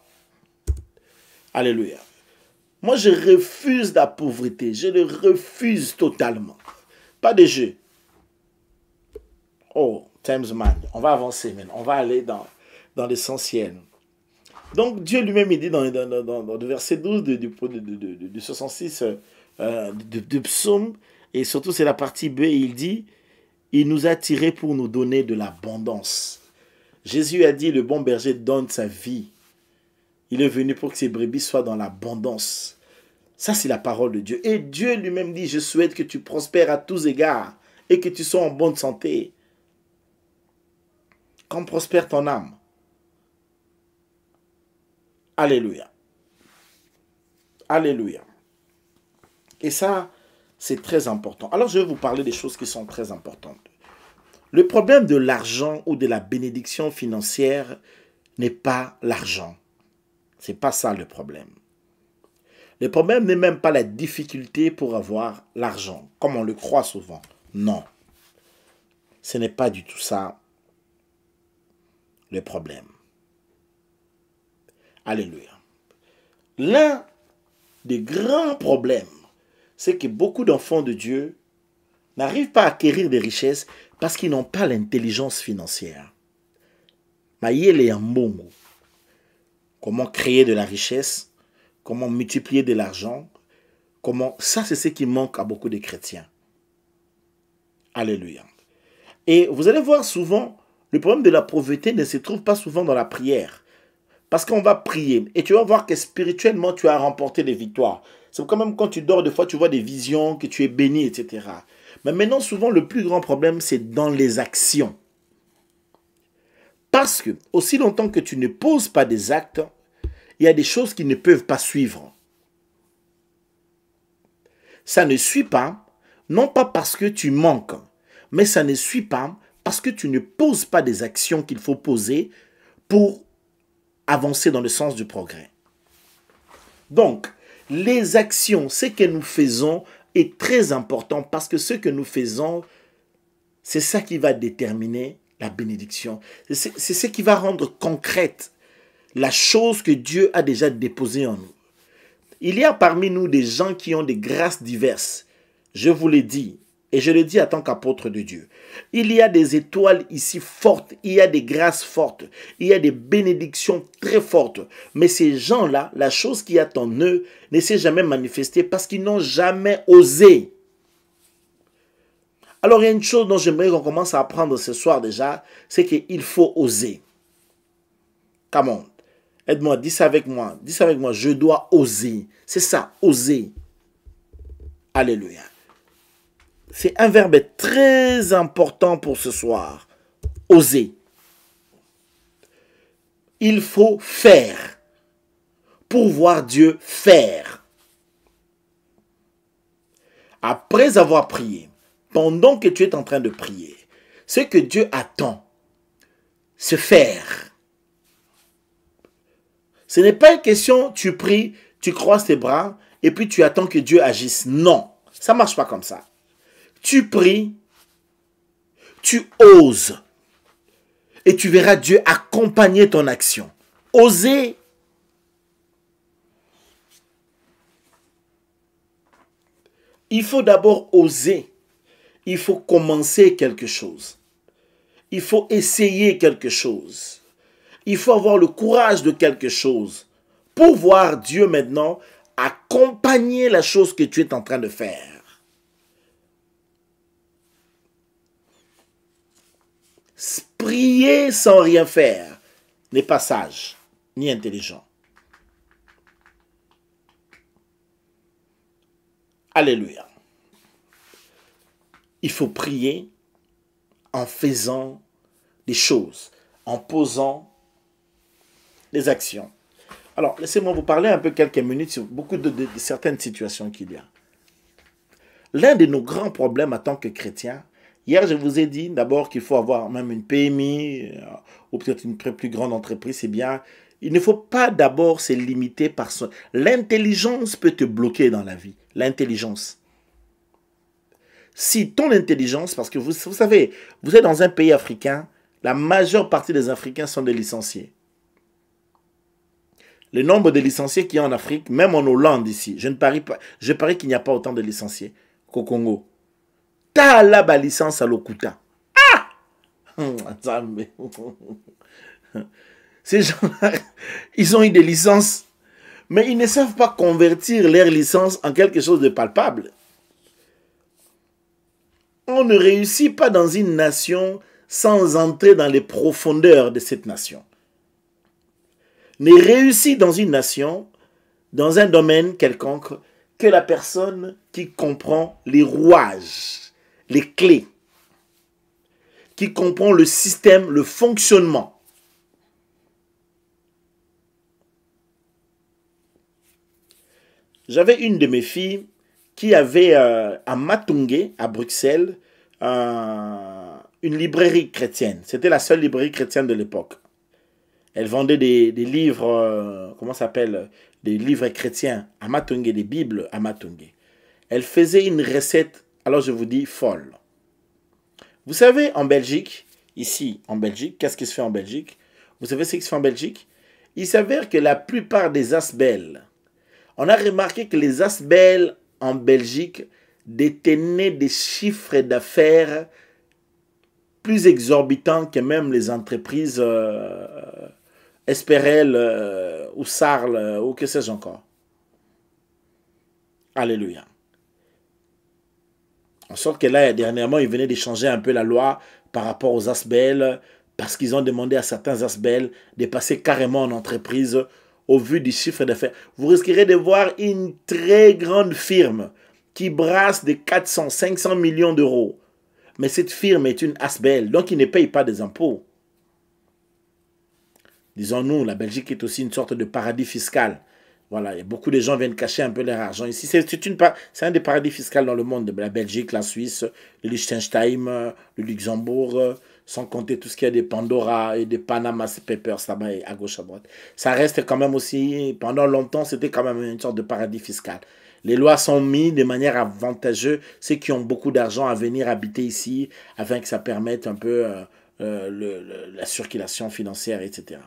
Alléluia. Moi, je refuse la pauvreté. Je le refuse totalement. Pas de jeu. Oh, Thamesman, on va avancer maintenant. On va aller dans l'essentiel. Donc Dieu lui-même, il dit dans le verset 12 du 66 de Psaume, et surtout c'est la partie B, il dit, il nous a tirés pour nous donner de l'abondance. Jésus a dit, le bon berger donne sa vie. Il est venu pour que ses brebis soient dans l'abondance. Ça, c'est la parole de Dieu. Et Dieu lui-même dit, je souhaite que tu prospères à tous égards et que tu sois en bonne santé. Quand prospère ton âme. Alléluia. Alléluia. Et ça, c'est très important. Alors, je vais vous parler des choses qui sont très importantes. Le problème de l'argent ou de la bénédiction financière n'est pas l'argent. Ce n'est pas ça le problème. Le problème n'est même pas la difficulté pour avoir l'argent, comme on le croit souvent. Non. Ce n'est pas du tout ça le problème. Alléluia. L'un des grands problèmes, c'est que beaucoup d'enfants de Dieu n'arrivent pas à acquérir des richesses parce qu'ils n'ont pas l'intelligence financière. Maïele Mbongo. Comment créer de la richesse, comment multiplier de l'argent, ça c'est ce qui manque à beaucoup de chrétiens. Alléluia. Et vous allez voir souvent, le problème de la pauvreté ne se trouve pas souvent dans la prière. Parce qu'on va prier et tu vas voir que spirituellement tu as remporté des victoires. C'est quand même quand tu dors, des fois tu vois des visions, que tu es béni, etc. Mais maintenant souvent le plus grand problème c'est dans les actions. Parce que aussi longtemps que tu ne poses pas des actes, il y a des choses qui ne peuvent pas suivre. Ça ne suit pas, non pas parce que tu manques, mais ça ne suit pas parce que tu ne poses pas des actions qu'il faut poser pour avancer dans le sens du progrès. Donc, les actions, ce que nous faisons est très important parce que ce que nous faisons, c'est ça qui va déterminer la bénédiction. C'est ce qui va rendre concrète la chose que Dieu a déjà déposée en nous. Il y a parmi nous des gens qui ont des grâces diverses. Je vous l'ai dit, et je le dis en tant qu'apôtre de Dieu. Il y a des étoiles ici fortes, il y a des grâces fortes, il y a des bénédictions très fortes. Mais ces gens-là, la chose qui est en eux ne s'est jamais manifestée parce qu'ils n'ont jamais osé. Alors il y a une chose dont j'aimerais qu'on commence à apprendre ce soir déjà, c'est qu'il faut oser. Come on. Aide-moi, dis ça avec moi. Dis ça avec moi, je dois oser. C'est ça, oser. Alléluia. C'est un verbe très important pour ce soir. Oser. Il faut faire pour voir Dieu faire. Après avoir prié, pendant que tu es en train de prier, ce que Dieu attend, c'est faire. Ce n'est pas une question, tu pries, tu croises tes bras et puis tu attends que Dieu agisse. Non, ça ne marche pas comme ça. Tu pries, tu oses et tu verras Dieu accompagner ton action. Oser. Il faut d'abord oser. Il faut commencer quelque chose. Il faut essayer quelque chose. Il faut avoir le courage de quelque chose pour voir Dieu maintenant accompagner la chose que tu es en train de faire. Prier sans rien faire n'est pas sage ni intelligent. Alléluia. Il faut prier en faisant des choses, en posant des actions. Alors, laissez-moi vous parler un peu quelques minutes sur beaucoup de certaines situations qu'il y a. L'un de nos grands problèmes en tant que chrétiens, hier je vous ai dit d'abord qu'il faut avoir même une PMI ou peut-être une plus grande entreprise, c'est bien. Il ne faut pas d'abord se limiter par son... L'intelligence peut te bloquer dans la vie. L'intelligence. Si ton intelligence, parce que vous savez, vous êtes dans un pays africain, la majeure partie des Africains sont des licenciés. Le nombre de licenciés qu'il y a en Afrique, même en Hollande ici, je parie qu'il n'y a pas autant de licenciés qu'au Congo. T'as là la licence à l'Okuta. Ah! Ces gens-là, ils ont eu des licences, mais ils ne savent pas convertir leurs licences en quelque chose de palpable. On ne réussit pas dans une nation sans entrer dans les profondeurs de cette nation. Ne réussit dans une nation, dans un domaine quelconque, que la personne qui comprend les rouages, les clés, qui comprend le système, le fonctionnement. J'avais une de mes filles qui avait à Matungé, à Bruxelles, une librairie chrétienne. C'était la seule librairie chrétienne de l'époque. Elle vendait des livres, comment ça s'appelle, des livres chrétiens à Matungé, des Bibles à Matungé. Elle faisait une recette, alors je vous dis, folle. Vous savez, en Belgique, ici en Belgique, qu'est-ce qui se fait en Belgique? Vous savez ce qui se fait en Belgique? Il s'avère que la plupart des asbels, on a remarqué que les asbels en Belgique détenaient des chiffres d'affaires plus exorbitants que même les entreprises Esperel ou Sarl ou que sais-je encore. Alléluia. En sorte que là, dernièrement, ils venaient d'échanger un peu la loi par rapport aux asbels parce qu'ils ont demandé à certains asbels de passer carrément en entreprise au vu du chiffre d'affaires. Vous risquerez de voir une très grande firme qui brasse de 400, 500 millions d'euros. Mais cette firme est une asbel, donc ils ne payent pas des impôts. Disons-nous, la Belgique est aussi une sorte de paradis fiscal. Voilà, et beaucoup de gens viennent cacher un peu leur argent ici. C'est un des paradis fiscaux dans le monde. La Belgique, la Suisse, le Liechtenstein, le Luxembourg, sans compter tout ce qu'il y a des Pandora et des Panama Papers là-bas à gauche, à droite. Ça reste quand même aussi, pendant longtemps, c'était quand même une sorte de paradis fiscal. Les lois sont mises de manière avantageuse, ceux qui ont beaucoup d'argent à venir habiter ici, afin que ça permette un peu la circulation financière, etc.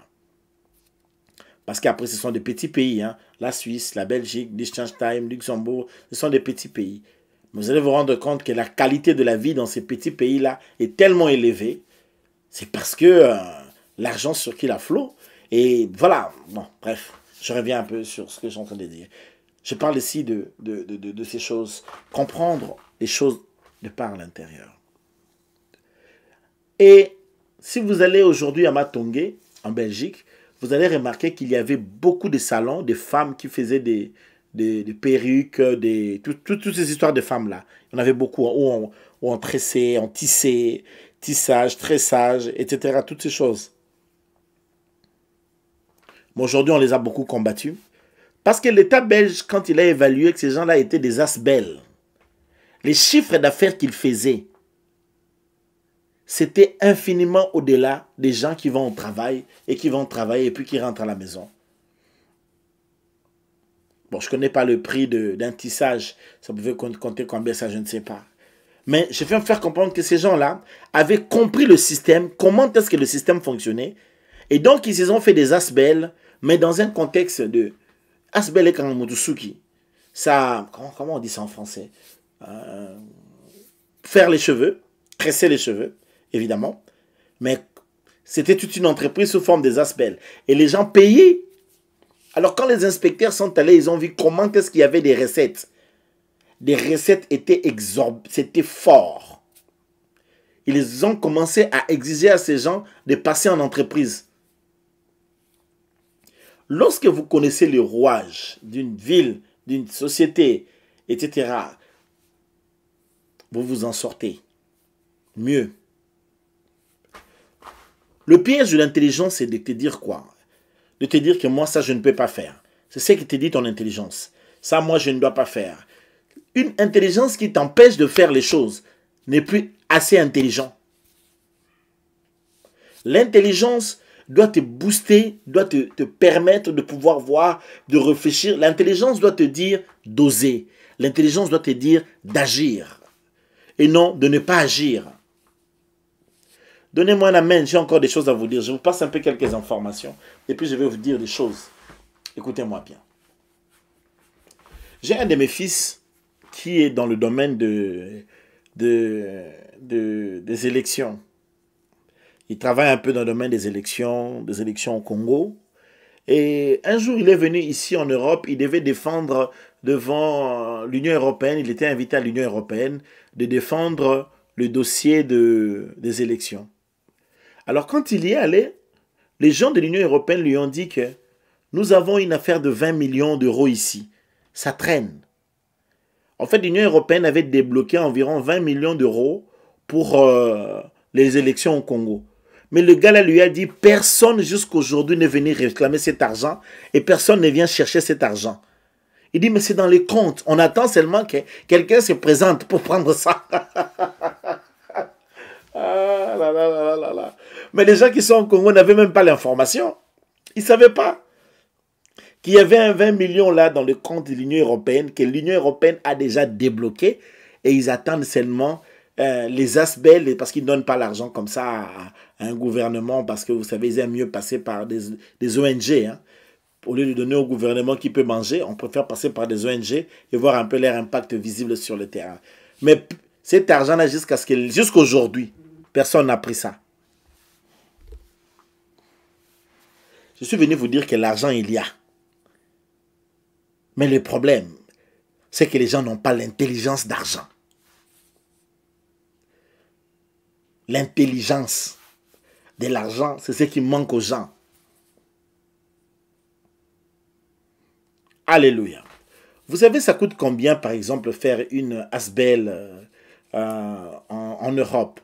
Parce qu'après, ce sont des petits pays. Hein. La Suisse, la Belgique, Liechtenstein, Luxembourg, ce sont des petits pays. Mais vous allez vous rendre compte que la qualité de la vie dans ces petits pays-là est tellement élevée. C'est parce que l'argent circule à flot. Et voilà. Bon, bref, je reviens un peu sur ce que je suis en train de dire. Je parle ici de ces choses. Comprendre les choses de par l'intérieur. Et si vous allez aujourd'hui à Matungé, en Belgique, vous allez remarquer qu'il y avait beaucoup de salons, de femmes qui faisaient des perruques, toutes ces histoires de femmes-là. Il y en avait beaucoup, où on tressait, on tissait, tissage, tressage, etc. Toutes ces choses. Mais aujourd'hui, on les a beaucoup combattues. Parce que l'État belge, quand il a évalué que ces gens-là étaient des asbels, les chiffres d'affaires qu'ils faisaient, c'était infiniment au-delà des gens qui vont au travail et qui vont travailler et puis qui rentrent à la maison. Bon, je ne connais pas le prix d'un tissage. Ça pouvait compter combien, ça, je ne sais pas. Mais je vais me faire comprendre que ces gens-là avaient compris le système, comment est-ce que le système fonctionnait. Et donc, ils se sont fait des asbels, mais dans un contexte de asbel et kangamutusuki. Ça, comment on dit ça en français? Faire les cheveux, tresser les cheveux. Évidemment, mais c'était toute une entreprise sous forme des asbels. Et les gens payaient. Alors quand les inspecteurs sont allés, ils ont vu comment est-ce qu'il y avait des recettes. Les recettes étaient exorbitantes, c'était fort. Ils ont commencé à exiger à ces gens de passer en entreprise. Lorsque vous connaissez les rouages d'une ville, d'une société, etc., vous vous en sortez mieux. Le piège de l'intelligence, c'est de te dire quoi? De te dire que moi, ça, je ne peux pas faire. C'est ce que te dit ton intelligence. Ça, moi, je ne dois pas faire. Une intelligence qui t'empêche de faire les choses n'est plus assez intelligent. L'intelligence doit te booster, doit te permettre de pouvoir voir, de réfléchir. L'intelligence doit te dire d'oser. L'intelligence doit te dire d'agir. Et non de ne pas agir. Donnez-moi un amen, j'ai encore des choses à vous dire. Je vous passe un peu quelques informations. Et puis je vais vous dire des choses. Écoutez-moi bien. J'ai un de mes fils qui est dans le domaine des élections. Il travaille un peu dans le domaine des élections au Congo. Et un jour, il est venu ici en Europe, il devait défendre devant l'Union européenne, il était invité à l'Union européenne de défendre le dossier des élections. Alors quand il y est allé, les gens de l'Union européenne lui ont dit que nous avons une affaire de 20 millions d'euros ici. Ça traîne. En fait, l'Union européenne avait débloqué environ 20 millions d'euros pour les élections au Congo. Mais le gars là lui a dit, personne jusqu'aujourd'hui n'est venu réclamer cet argent et personne ne vient chercher cet argent. Il dit, mais c'est dans les comptes. On attend seulement que quelqu'un se présente pour prendre ça. Ah, là, là, là, là, là. Mais les gens qui sont au Congo n'avaient même pas l'information. Ils ne savaient pas qu'il y avait un 20 millions là dans le compte de l'Union européenne, que l'Union européenne a déjà débloqué et ils attendent seulement les ASBEL, parce qu'ils ne donnent pas l'argent comme ça à un gouvernement, parce que vous savez, ils aiment mieux passer par des ONG. Hein. Au lieu de donner au gouvernement qui peut manger, on préfère passer par des ONG et voir un peu leur impact visible sur le terrain. Mais cet argent-là, jusqu'aujourd'hui, personne n'a pris ça. Je suis venu vous dire que l'argent, il y a. Mais le problème, c'est que les gens n'ont pas l'intelligence d'argent. L'intelligence de l'argent, c'est ce qui manque aux gens. Alléluia. Vous savez, ça coûte combien, par exemple, faire une ASBEL en Europe?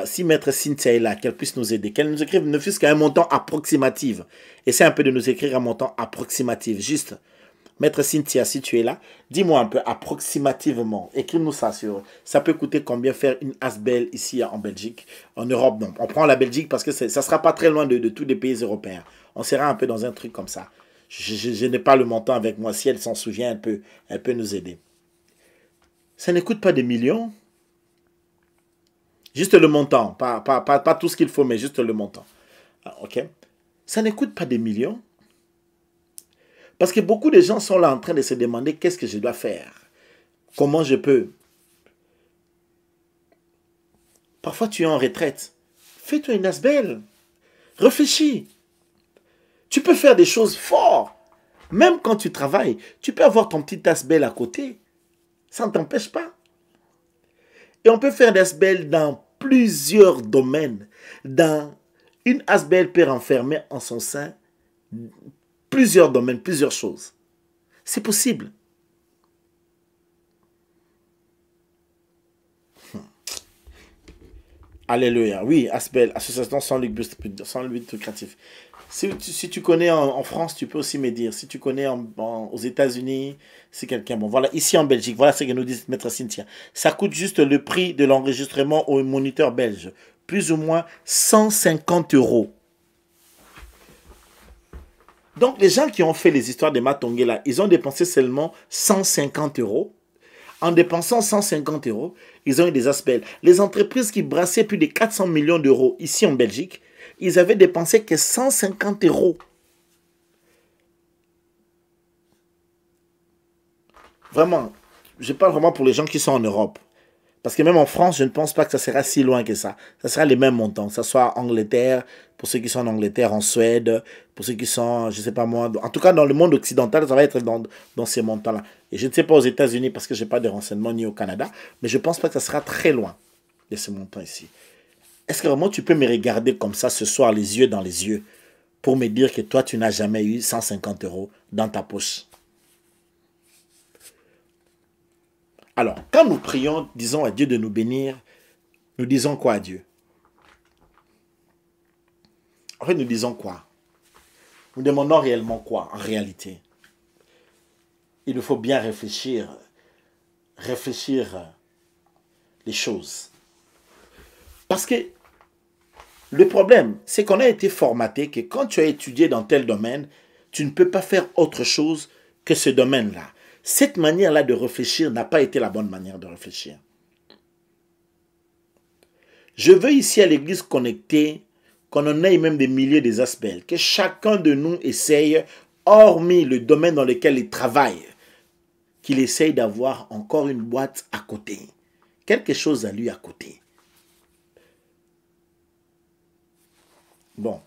Si Maître Cynthia est là, qu'elle puisse nous aider, qu'elle nous écrive ne fût-ce qu'à un montant approximatif. Essaie un peu de nous écrire un montant approximatif, juste. Maître Cynthia, si tu es là, dis-moi un peu approximativement. Écris-nous ça sur. Ça peut coûter combien faire une ASBEL ici en Belgique, en Europe. Non, on prend la Belgique parce que ça ne sera pas très loin de tous les pays européens. On sera un peu dans un truc comme ça. Je n'ai pas le montant avec moi. Si elle s'en souvient, elle peut nous aider. Ça ne coûte pas des millions. Juste le montant. Pas tout ce qu'il faut, mais juste le montant. Ok. Ça ne coûte pas des millions. Parce que beaucoup de gens sont là en train de se demander qu'est-ce que je dois faire. Comment je peux. Parfois tu es en retraite. Fais-toi une ASBEL. Réfléchis. Tu peux faire des choses fortes. Même quand tu travailles, tu peux avoir ton petit ASBEL à côté. Ça ne t'empêche pas. Et on peut faire des ASBEL dans plusieurs domaines. Une ASBEL peut renfermer en son sein plusieurs domaines, plusieurs choses. C'est possible. Alléluia. Oui, ASBEL, Association sans but lucratif. Si tu connais en France, tu peux aussi me dire. Si tu connais aux États-Unis, c'est quelqu'un. Bon, voilà, ici en Belgique, voilà ce que nous dit Maître Cynthia. Ça coûte juste le prix de l'enregistrement au moniteur belge. Plus ou moins 150 €. Donc, les gens qui ont fait les histoires de Matongué, là, ils ont dépensé seulement 150 €. En dépensant 150 €, ils ont eu des ASBEL. Les entreprises qui brassaient plus de 400 millions d'euros ici en Belgique, ils avaient dépensé que 150 €. Vraiment, je parle vraiment pour les gens qui sont en Europe. Parce que même en France, je ne pense pas que ça sera si loin que ça. Ça sera les mêmes montants. Que ce soit en Angleterre, pour ceux qui sont en Angleterre, en Suède, pour ceux qui sont, je ne sais pas moi, en tout cas dans le monde occidental, ça va être dans ces montants-là. Et je ne sais pas aux États-Unis parce que je n'ai pas de renseignements ni au Canada, mais je ne pense pas que ça sera très loin de ce montant ici. Est-ce que vraiment tu peux me regarder comme ça ce soir, les yeux dans les yeux, pour me dire que toi, tu n'as jamais eu 150 € dans ta poche? Alors, quand nous prions, disons à Dieu de nous bénir, nous disons quoi à Dieu? En fait, nous disons quoi? Nous demandons réellement quoi, en réalité? Il nous faut bien réfléchir les choses. Parce que le problème, c'est qu'on a été formaté que quand tu as étudié dans tel domaine, tu ne peux pas faire autre chose que ce domaine-là. Cette manière-là de réfléchir n'a pas été la bonne manière de réfléchir. Je veux ici à l'église connectée qu'on en ait même des milliers des ASBEL, que chacun de nous essaye, hormis le domaine dans lequel il travaille, qu'il essaye d'avoir encore une boîte à côté, quelque chose à lui à côté. Bon,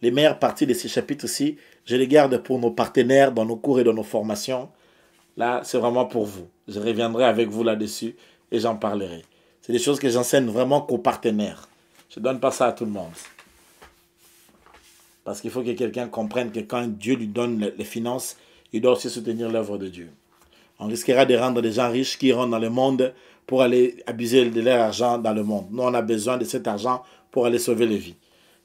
les meilleures parties de ces chapitres-ci, je les garde pour nos partenaires dans nos cours et dans nos formations. Là, c'est vraiment pour vous. Je reviendrai avec vous là-dessus et j'en parlerai. C'est des choses que j'enseigne vraiment qu'aux partenaires. Je ne donne pas ça à tout le monde. Parce qu'il faut que quelqu'un comprenne que quand Dieu lui donne les finances, il doit aussi soutenir l'œuvre de Dieu. On risquera de rendre des gens riches qui iront dans le monde pour aller abuser de leur argent dans le monde. Nous, on a besoin de cet argent pour aller sauver les vies.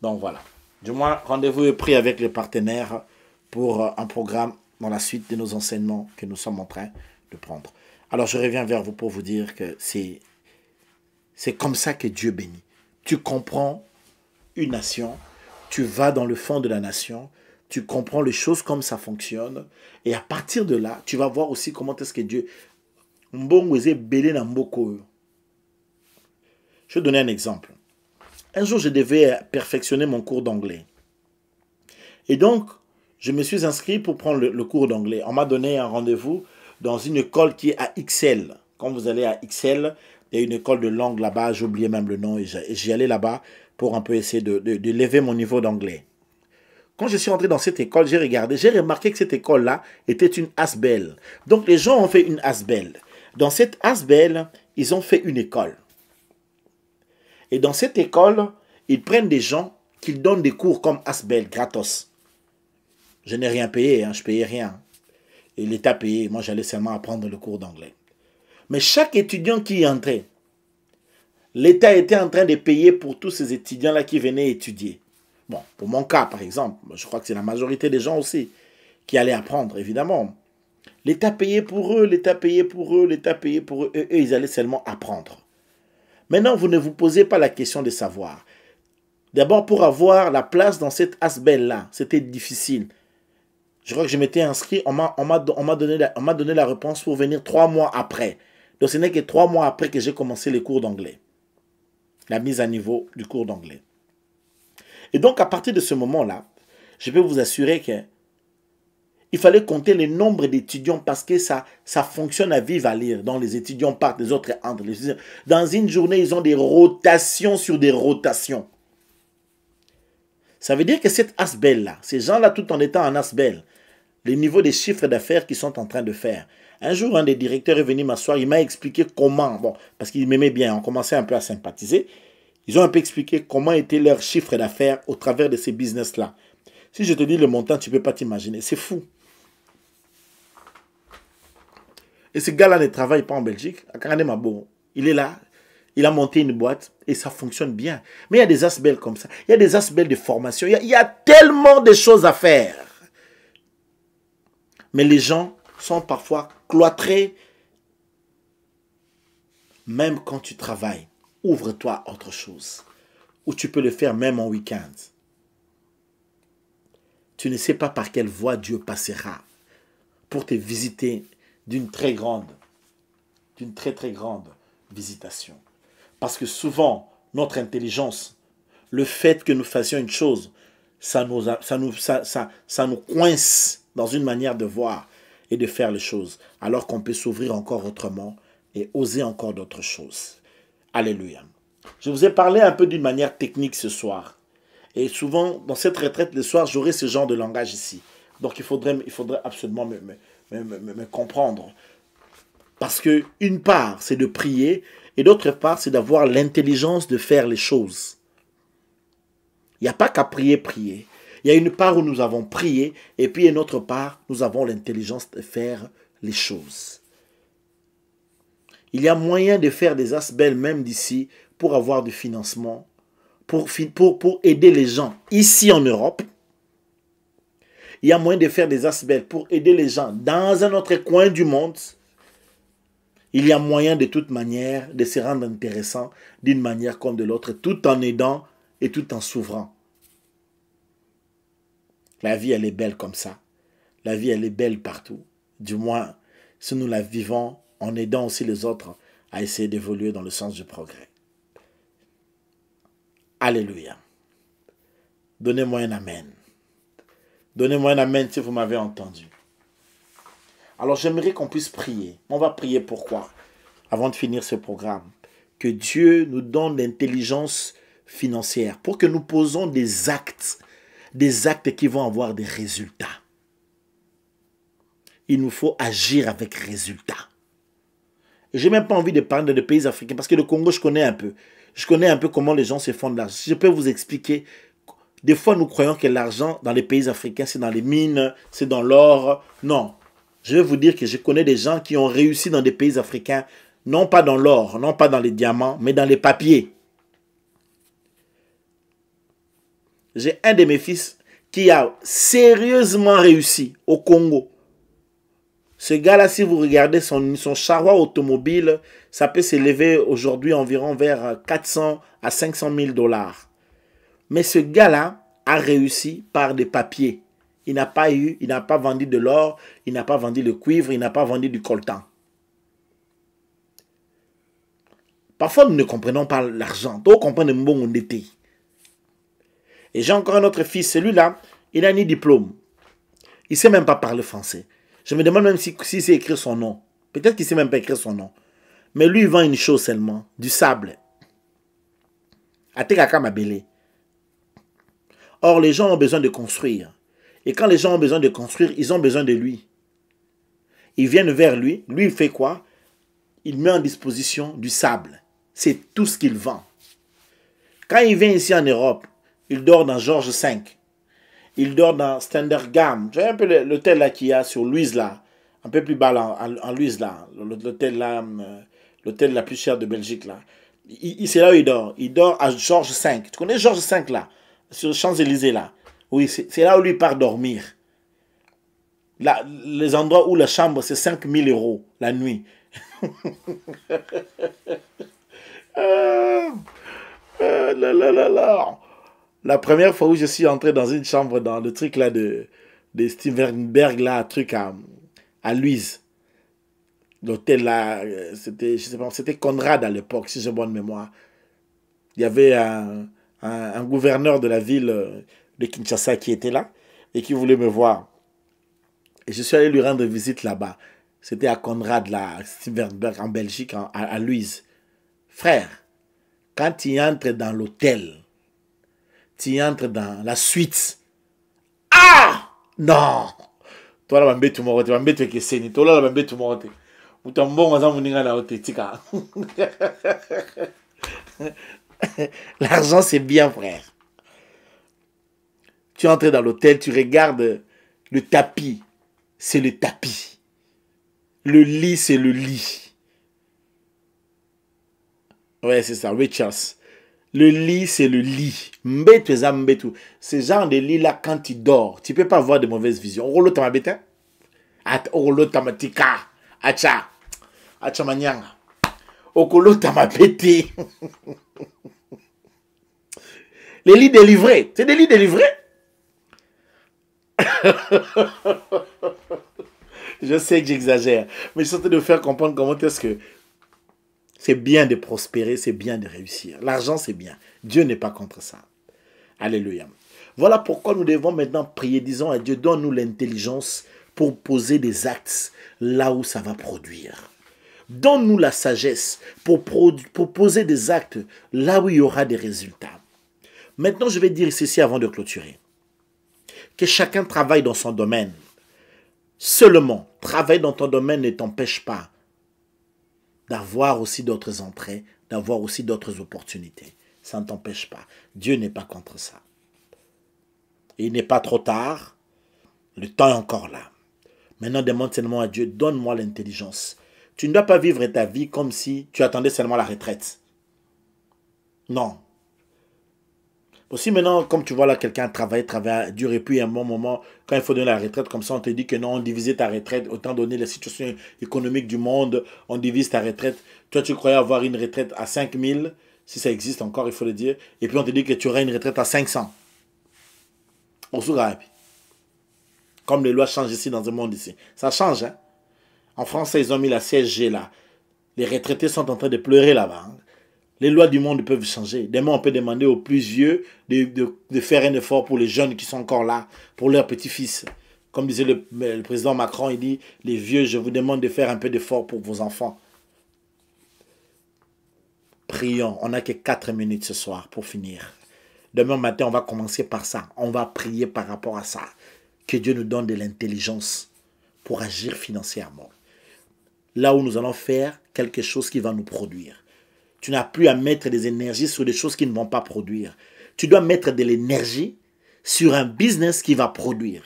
Donc voilà. Du moins, rendez-vous est pris avec les partenaires pour un programme dans la suite de nos enseignements que nous sommes en train de prendre. Alors, je reviens vers vous pour vous dire que c'est comme ça que Dieu bénit. Tu comprends une nation, tu vas dans le fond de la nation, tu comprends les choses comme ça fonctionne, et à partir de là, tu vas voir aussi comment est-ce que Dieu... Je vais donner un exemple. Un jour, je devais perfectionner mon cours d'anglais. Et donc, je me suis inscrit pour prendre le cours d'anglais. On m'a donné un rendez-vous dans une école qui est à XL. Quand vous allez à XL, il y a une école de langue là-bas, j'ai oublié même le nom, et j'y allais là-bas pour un peu essayer de lever mon niveau d'anglais. Quand je suis entré dans cette école, j'ai regardé, j'ai remarqué que cette école-là était une ASBEL. Donc, les gens ont fait une ASBEL. Dans cette ASBEL, ils ont fait une école. Et dans cette école, ils prennent des gens qui donnent des cours comme ASBEL, gratos. Je n'ai rien payé, je ne payais rien. Et l'État payait, moi j'allais seulement apprendre le cours d'anglais. Mais chaque étudiant qui y entrait, l'État était en train de payer pour tous ces étudiants-là qui venaient étudier. Bon, pour mon cas, par exemple, je crois que c'est la majorité des gens aussi qui allaient apprendre, évidemment. L'État payait pour eux, l'État payait pour eux, l'État payait pour eux, et eux, ils allaient seulement apprendre. Maintenant, vous ne vous posez pas la question de savoir. D'abord, pour avoir la place dans cette ASBEL-là, c'était difficile. Je crois que je m'étais inscrit, on m'a donné la réponse pour venir 3 mois après. Donc, ce n'est que 3 mois après que j'ai commencé les cours d'anglais. La mise à niveau du cours d'anglais. Et donc, à partir de ce moment-là, je peux vous assurer que il fallait compter le nombre d'étudiants parce que ça fonctionne à vivre à lire. Donc, les étudiants partent, les autres entrent. Dans une journée, ils ont des rotations sur des rotations. Ça veut dire que cette ASBEL-là, ces gens-là, tout en étant en ASBEL, les niveaux des chiffres d'affaires qu'ils sont en train de faire. Un jour, un des directeurs est venu m'asseoir, il m'a expliqué comment, bon, parce qu'il m'aimait bien, on commençait un peu à sympathiser. Ils ont un peu expliqué comment était leur chiffre d'affaires au travers de ces business-là. Si je te dis le montant, tu ne peux pas t'imaginer. C'est fou. Et ce gars-là ne travaille pas en Belgique. Il est là. Il a monté une boîte et ça fonctionne bien. Mais il y a des ASBEL comme ça. Il y a des ASBEL de formation. Il y a tellement de choses à faire. Mais les gens sont parfois cloîtrés. Même quand tu travailles, ouvre-toi à autre chose. Ou tu peux le faire même en week-end. Tu ne sais pas par quelle voie Dieu passera pour te visiter d'une très très grande visitation. Parce que souvent, notre intelligence, le fait que nous fassions une chose, ça nous coince dans une manière de voir et de faire les choses, alors qu'on peut s'ouvrir encore autrement et oser encore d'autres choses. Alléluia. Je vous ai parlé un peu d'une manière technique ce soir. Et souvent, dans cette retraite, le soir, j'aurai ce genre de langage ici. Donc, il faudrait absolument me comprendre. Parce que une part, c'est de prier, et d'autre part, c'est d'avoir l'intelligence de faire les choses. Il n'y a pas qu'à prier. Il y a une part où nous avons prié, et puis une autre part, nous avons l'intelligence de faire les choses. Il y a moyen de faire des ASBEL même d'ici pour avoir du financement, pour aider les gens ici en Europe. Il y a moyen de faire des ASBEL pour aider les gens dans un autre coin du monde. Il y a moyen de toute manière de se rendre intéressant d'une manière comme de l'autre, tout en aidant et tout en s'ouvrant. La vie, elle est belle comme ça. La vie, elle est belle partout. Du moins, si nous la vivons en aidant aussi les autres à essayer d'évoluer dans le sens du progrès. Alléluia. Donnez-moi un amen. Donnez-moi un amen si vous m'avez entendu. Alors j'aimerais qu'on puisse prier. On va prier pourquoi? Avant de finir ce programme. Que Dieu nous donne l'intelligence financière, pour que nous posons des actes qui vont avoir des résultats. Il nous faut agir avec résultats. Et je n'ai même pas envie de parler de pays africains, parce que le Congo, je connais un peu. Je connais un peu comment les gens se font de l'argent. Je peux vous expliquer. Des fois, nous croyons que l'argent dans les pays africains, c'est dans les mines, c'est dans l'or. Non. Je vais vous dire que je connais des gens qui ont réussi dans des pays africains, non pas dans l'or, non pas dans les diamants, mais dans les papiers. J'ai un de mes fils qui a sérieusement réussi au Congo. Ce gars-là, si vous regardez son charroi automobile, ça peut s'élever aujourd'hui environ vers 400 à 500 000 $. Mais ce gars-là a réussi par des papiers. Il n'a pas vendu de l'or, il n'a pas vendu le cuivre, il n'a pas vendu du coltan. Parfois, nous ne comprenons pas l'argent. D'autres comprennent le bon été. Et j'ai encore un autre fils, celui-là, il n'a ni diplôme. Il ne sait même pas parler français. Je me demande même si c'est écrit son nom. Peut-être qu'il ne sait même pas écrire son nom. Mais lui, il vend une chose seulement, du sable. Or, les gens ont besoin de construire. Et quand les gens ont besoin de construire, ils ont besoin de lui. Ils viennent vers lui. Lui, il fait quoi? Il met en disposition du sable. C'est tout ce qu'il vend. Quand il vient ici en Europe, il dort dans Georges V. Il dort dans Standard Gam. Tu vois un peu l'hôtel là qu'il y a sur Louise là. Un peu plus bas là, en Louise là. L'hôtel là, l'hôtel la plus chère de Belgique là. C'est là où il dort. Il dort à Georges V. Tu connais Georges V là? Sur les Champs-Élysées là. Oui, c'est là où lui part dormir. Là, les endroits où la chambre c'est 5 000 € la nuit. La première fois où je suis entré dans une chambre, dans le truc là de Stevenberg, là, un truc à Louise. L'hôtel là, c'était, je sais pas, c'était Conrad à l'époque, si j'ai bonne mémoire. Il y avait un gouverneur de la ville de Kinshasa qui était là et qui voulait me voir. Et je suis allé lui rendre visite là-bas. C'était à Conrad, là, à Stevenberg, en Belgique, à Louise. Frère, quand tu entres dans l'hôtel, tu entres dans la suite. Ah! Non! Toi, là, tu m'as dit, tu m'as dit, toi, là, tu m'as dit, l'argent, c'est bien, frère. Tu entres dans l'hôtel, tu regardes le tapis. C'est le tapis. Le lit, c'est le lit. Ouais, c'est ça, Richards. Le lit, c'est le lit. Mbetu, mbetu. Ce genre de lit-là, quand tu dors, tu ne peux pas avoir de mauvaises visions. Orolo tamabeta. Orolo tamatika. Acha. Acha manyanga. Okolo tamabete. Les lits délivrés. C'est des lits délivrés. Je sais que j'exagère. Mais je suis en train de vous faire comprendre comment est-ce que c'est bien de prospérer, c'est bien de réussir. L'argent, c'est bien. Dieu n'est pas contre ça. Alléluia. Voilà pourquoi nous devons maintenant prier. Disons à Dieu, donne-nous l'intelligence pour poser des actes là où ça va produire. Donne-nous la sagesse pour poser des actes là où il y aura des résultats. Maintenant, je vais dire ceci avant de clôturer. Que chacun travaille dans son domaine. Seulement, travailler dans ton domaine ne t'empêche pas d'avoir aussi d'autres entrées, d'avoir aussi d'autres opportunités. Ça ne t'empêche pas. Dieu n'est pas contre ça. Et il n'est pas trop tard. Le temps est encore là. Maintenant, demande seulement à Dieu, donne-moi l'intelligence. Tu ne dois pas vivre ta vie comme si tu attendais seulement la retraite. Non. Aussi maintenant, comme tu vois là, quelqu'un travaille dur et puis à un bon moment, quand il faut donner la retraite, comme ça on te dit que non, on divise ta retraite, autant donner la situation économique du monde, on divise ta retraite. Toi, tu croyais avoir une retraite à 5 000, si ça existe encore, il faut le dire, et puis on te dit que tu auras une retraite à 500. On se rappelle. Comme les lois changent ici dans le monde ici. Ça change, hein. En France, ils ont mis la CSG là. Les retraités sont en train de pleurer là-bas. Hein. Les lois du monde peuvent changer. Demain, on peut demander aux plus vieux de faire un effort pour les jeunes qui sont encore là, pour leurs petits-fils. Comme disait le président Macron, il dit, les vieux, je vous demande de faire un peu d'effort pour vos enfants. Prions. On n'a que 4 minutes ce soir pour finir. Demain matin, on va commencer par ça. On va prier par rapport à ça. Que Dieu nous donne de l'intelligence pour agir financièrement. Là où nous allons faire quelque chose qui va nous produire. Tu n'as plus à mettre des énergies sur des choses qui ne vont pas produire. Tu dois mettre de l'énergie sur un business qui va produire.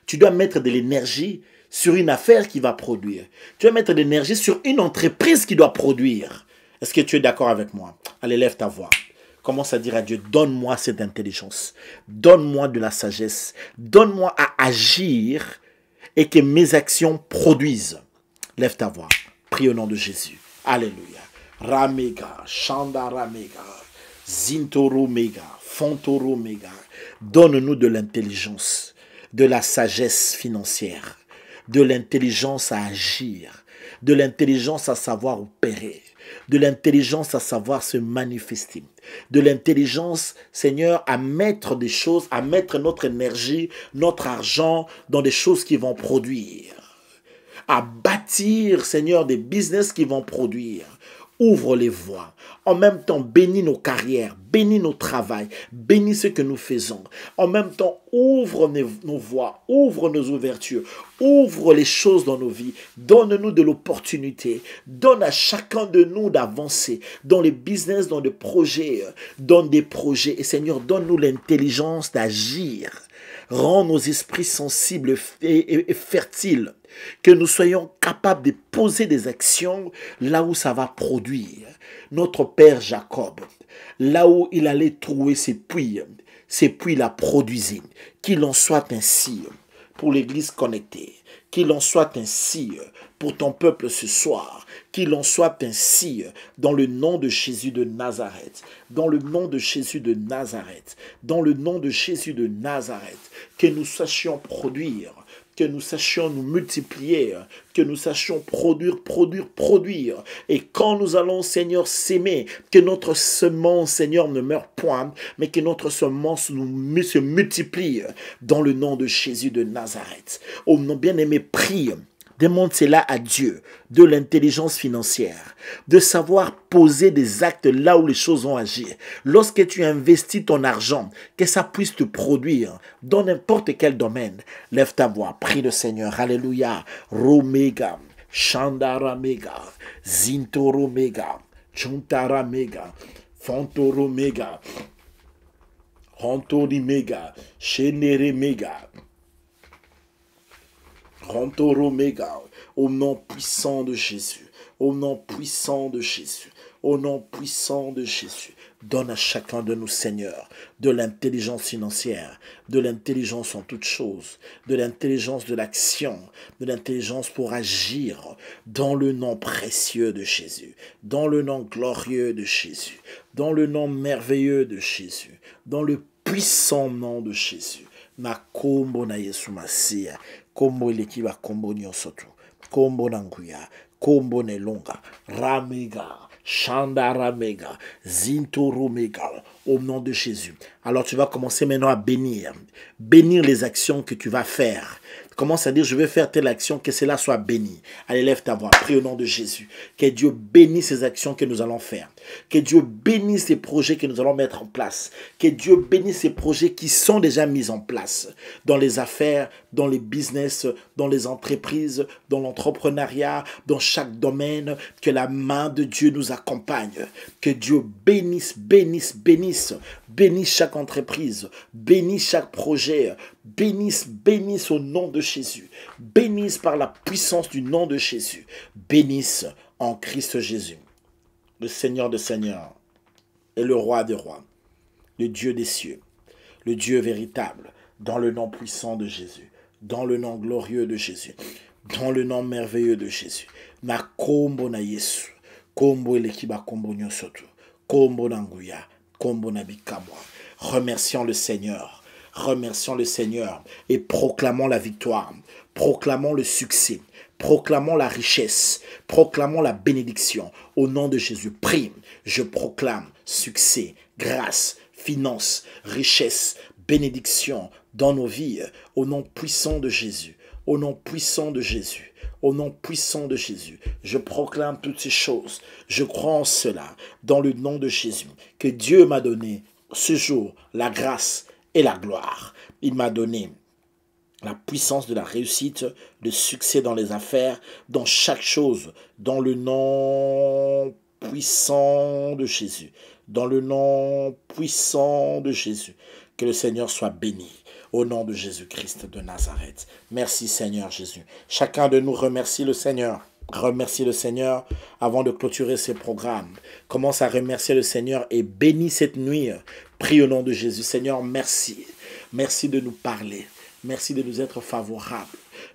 Tu dois mettre de l'énergie sur une affaire qui va produire. Tu dois mettre de l'énergie sur une entreprise qui doit produire. Est-ce que tu es d'accord avec moi? Allez, lève ta voix. Commence à dire à Dieu, donne-moi cette intelligence. Donne-moi de la sagesse. Donne-moi à agir et que mes actions produisent. Lève ta voix. Prie au nom de Jésus. Alléluia. Ramega, Shanda Ramega, Zintoro Mega, Fontoro Mega. Donne-nous de l'intelligence, de la sagesse financière, de l'intelligence à agir, de l'intelligence à savoir opérer, de l'intelligence à savoir se manifester, de l'intelligence, Seigneur, à mettre des choses, à mettre notre énergie, notre argent dans des choses qui vont produire, à bâtir, Seigneur, des business qui vont produire. Ouvre les voies. En même temps, bénis nos carrières, bénis nos travails, bénis ce que nous faisons. En même temps, ouvre nos voies, ouvre nos ouvertures, ouvre les choses dans nos vies. Donne-nous de l'opportunité. Donne à chacun de nous d'avancer dans les business, dans des projets. Et Seigneur, donne-nous l'intelligence d'agir. Rends nos esprits sensibles et fertiles. Que nous soyons capables de poser des actions là où ça va produire. Notre Père Jacob, là où il allait trouver ses puits la produisaient. Qu'il en soit ainsi pour l'Église connectée. Qu'il en soit ainsi pour ton peuple ce soir. Qu'il en soit ainsi dans le nom de Jésus de Nazareth. Dans le nom de Jésus de Nazareth. Dans le nom de Jésus de Nazareth. Que nous sachions produire. Que nous sachions nous multiplier, que nous sachions produire. Et quand nous allons, Seigneur, s'aimer, que notre semence, Seigneur, ne meure point, mais que notre semence se multiplie dans le nom de Jésus de Nazareth. Oh mon bien-aimé, prie. Demande cela à Dieu, de l'intelligence financière, de savoir poser des actes là où les choses vont agir. Lorsque tu investis ton argent, que ça puisse te produire dans n'importe quel domaine. Lève ta voix, prie le Seigneur. Alléluia. Romega, Shandara Mega, Zintoro Mega, Chuntara Mega, Fontoro Mega, Hontori Mega, Shenere Mega. Rentoro Mega, au nom puissant de Jésus, au nom puissant de Jésus, au nom puissant de Jésus. Donne à chacun de nous, Seigneur, de l'intelligence financière, de l'intelligence en toutes choses, de l'intelligence de l'action, de l'intelligence pour agir dans le nom précieux de Jésus, dans le nom glorieux de Jésus, dans le nom merveilleux de Jésus, dans le puissant nom de Jésus. Makombo na Yesu Masia, kombo ilikiwa kombo nyosotu, kombo na nguya, kombo nelonga, ramega, shanda ramega, zintoro mega, au nom de Jésus. Alors tu vas commencer maintenant à bénir les actions que tu vas faire. Commence à dire, je vais faire telle action, que cela soit béni. Allez, lève ta voix, prie au nom de Jésus. Que Dieu bénisse ces actions que nous allons faire. Que Dieu bénisse ces projets que nous allons mettre en place. Que Dieu bénisse ces projets qui sont déjà mis en place. Dans les affaires, dans les business, dans les entreprises, dans l'entrepreneuriat, dans chaque domaine. Que la main de Dieu nous accompagne. Que Dieu bénisse chaque entreprise. Bénisse chaque projet. Bénisse au nom de Jésus. Bénisse par la puissance du nom de Jésus. Bénisse en Christ Jésus. Le Seigneur des Seigneurs et le Roi des Rois. Le Dieu des cieux. Le Dieu véritable. Dans le nom puissant de Jésus. Dans le nom glorieux de Jésus. Dans le nom merveilleux de Jésus. Na kombo na Yesu. Kombo elekiba kombo nyosotu. Kombo na nguya. Kombo na bikamwa. Remercions le Seigneur. Remercions le Seigneur et proclamons la victoire, proclamons le succès, proclamons la richesse, proclamons la bénédiction. Au nom de Jésus, prie, je proclame succès, grâce, finance, richesse, bénédiction dans nos vies. Au nom puissant de Jésus, au nom puissant de Jésus, au nom puissant de Jésus. Je proclame toutes ces choses. Je crois en cela, dans le nom de Jésus, que Dieu m'a donné ce jour la grâce et la gloire. Il m'a donné la puissance de la réussite, le succès dans les affaires, dans chaque chose, dans le nom puissant de Jésus. Dans le nom puissant de Jésus. Que le Seigneur soit béni. Au nom de Jésus-Christ de Nazareth. Merci Seigneur Jésus. Chacun de nous remercie le Seigneur. Remercie le Seigneur avant de clôturer ces programmes. Commence à remercier le Seigneur et bénis cette nuit. Prie au nom de Jésus. Seigneur, merci. Merci de nous parler. Merci de nous être favorables.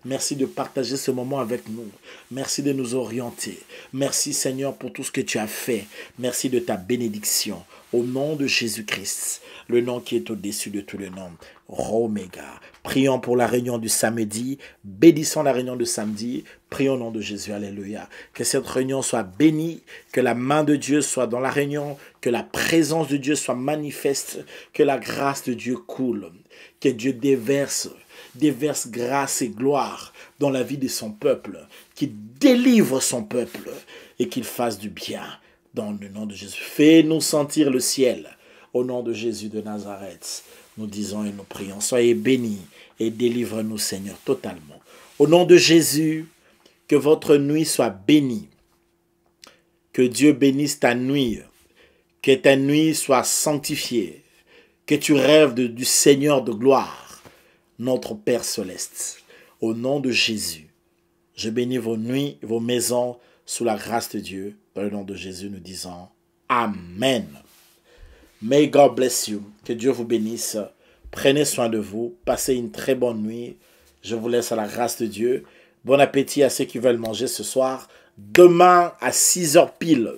Merci de partager ce moment avec nous. Merci de nous orienter. Merci Seigneur pour tout ce que tu as fait. Merci de ta bénédiction. Au nom de Jésus-Christ, le nom qui est au-dessus de tout le nom. Roméga. Prions pour la réunion du samedi. Bénissons la réunion du samedi. Prions au nom de Jésus. Alléluia. Que cette réunion soit bénie. Que la main de Dieu soit dans la réunion. Que la présence de Dieu soit manifeste. Que la grâce de Dieu coule. Que Dieu déverse grâce et gloire dans la vie de son peuple. Qu'il délivre son peuple. Et qu'il fasse du bien. Dans le nom de Jésus. Fais-nous sentir le ciel. Au nom de Jésus de Nazareth. Nous disons et nous prions. Soyez bénis et délivre-nous, Seigneur, totalement. Au nom de Jésus, que votre nuit soit bénie. Que Dieu bénisse ta nuit. Que ta nuit soit sanctifiée. Que tu rêves du Seigneur de gloire, notre Père céleste. Au nom de Jésus, je bénis vos nuits, vos maisons, sous la grâce de Dieu. Dans le nom de Jésus, nous disons Amen. May God bless you. Que Dieu vous bénisse. Prenez soin de vous. Passez une très bonne nuit. Je vous laisse à la grâce de Dieu. Bon appétit à ceux qui veulent manger ce soir. Demain à 6h pile,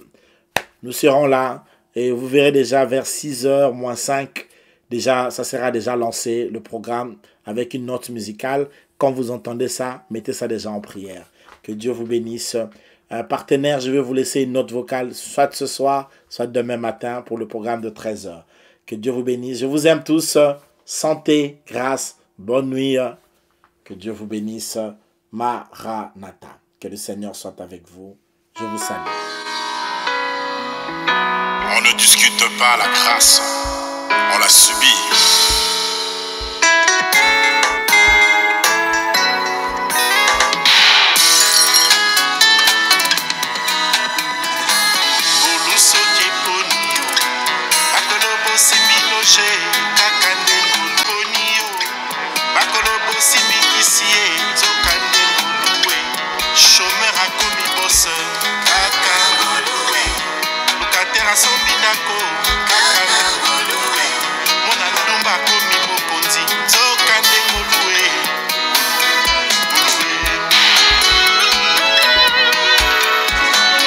nous serons là. Et vous verrez déjà vers 6h moins 5. Déjà, ça sera déjà lancé, le programme, avec une note musicale. Quand vous entendez ça, mettez ça déjà en prière. Que Dieu vous bénisse. Un partenaire, je vais vous laisser une note vocale, soit ce soir, soit demain matin pour le programme de 13h. Que Dieu vous bénisse. Je vous aime tous. Santé, grâce, bonne nuit. Que Dieu vous bénisse. Maranatha. Que le Seigneur soit avec vous. Je vous salue. On ne discute pas la grâce. On la subit. Chômeur a commis boss, kaka, locataire a son binako.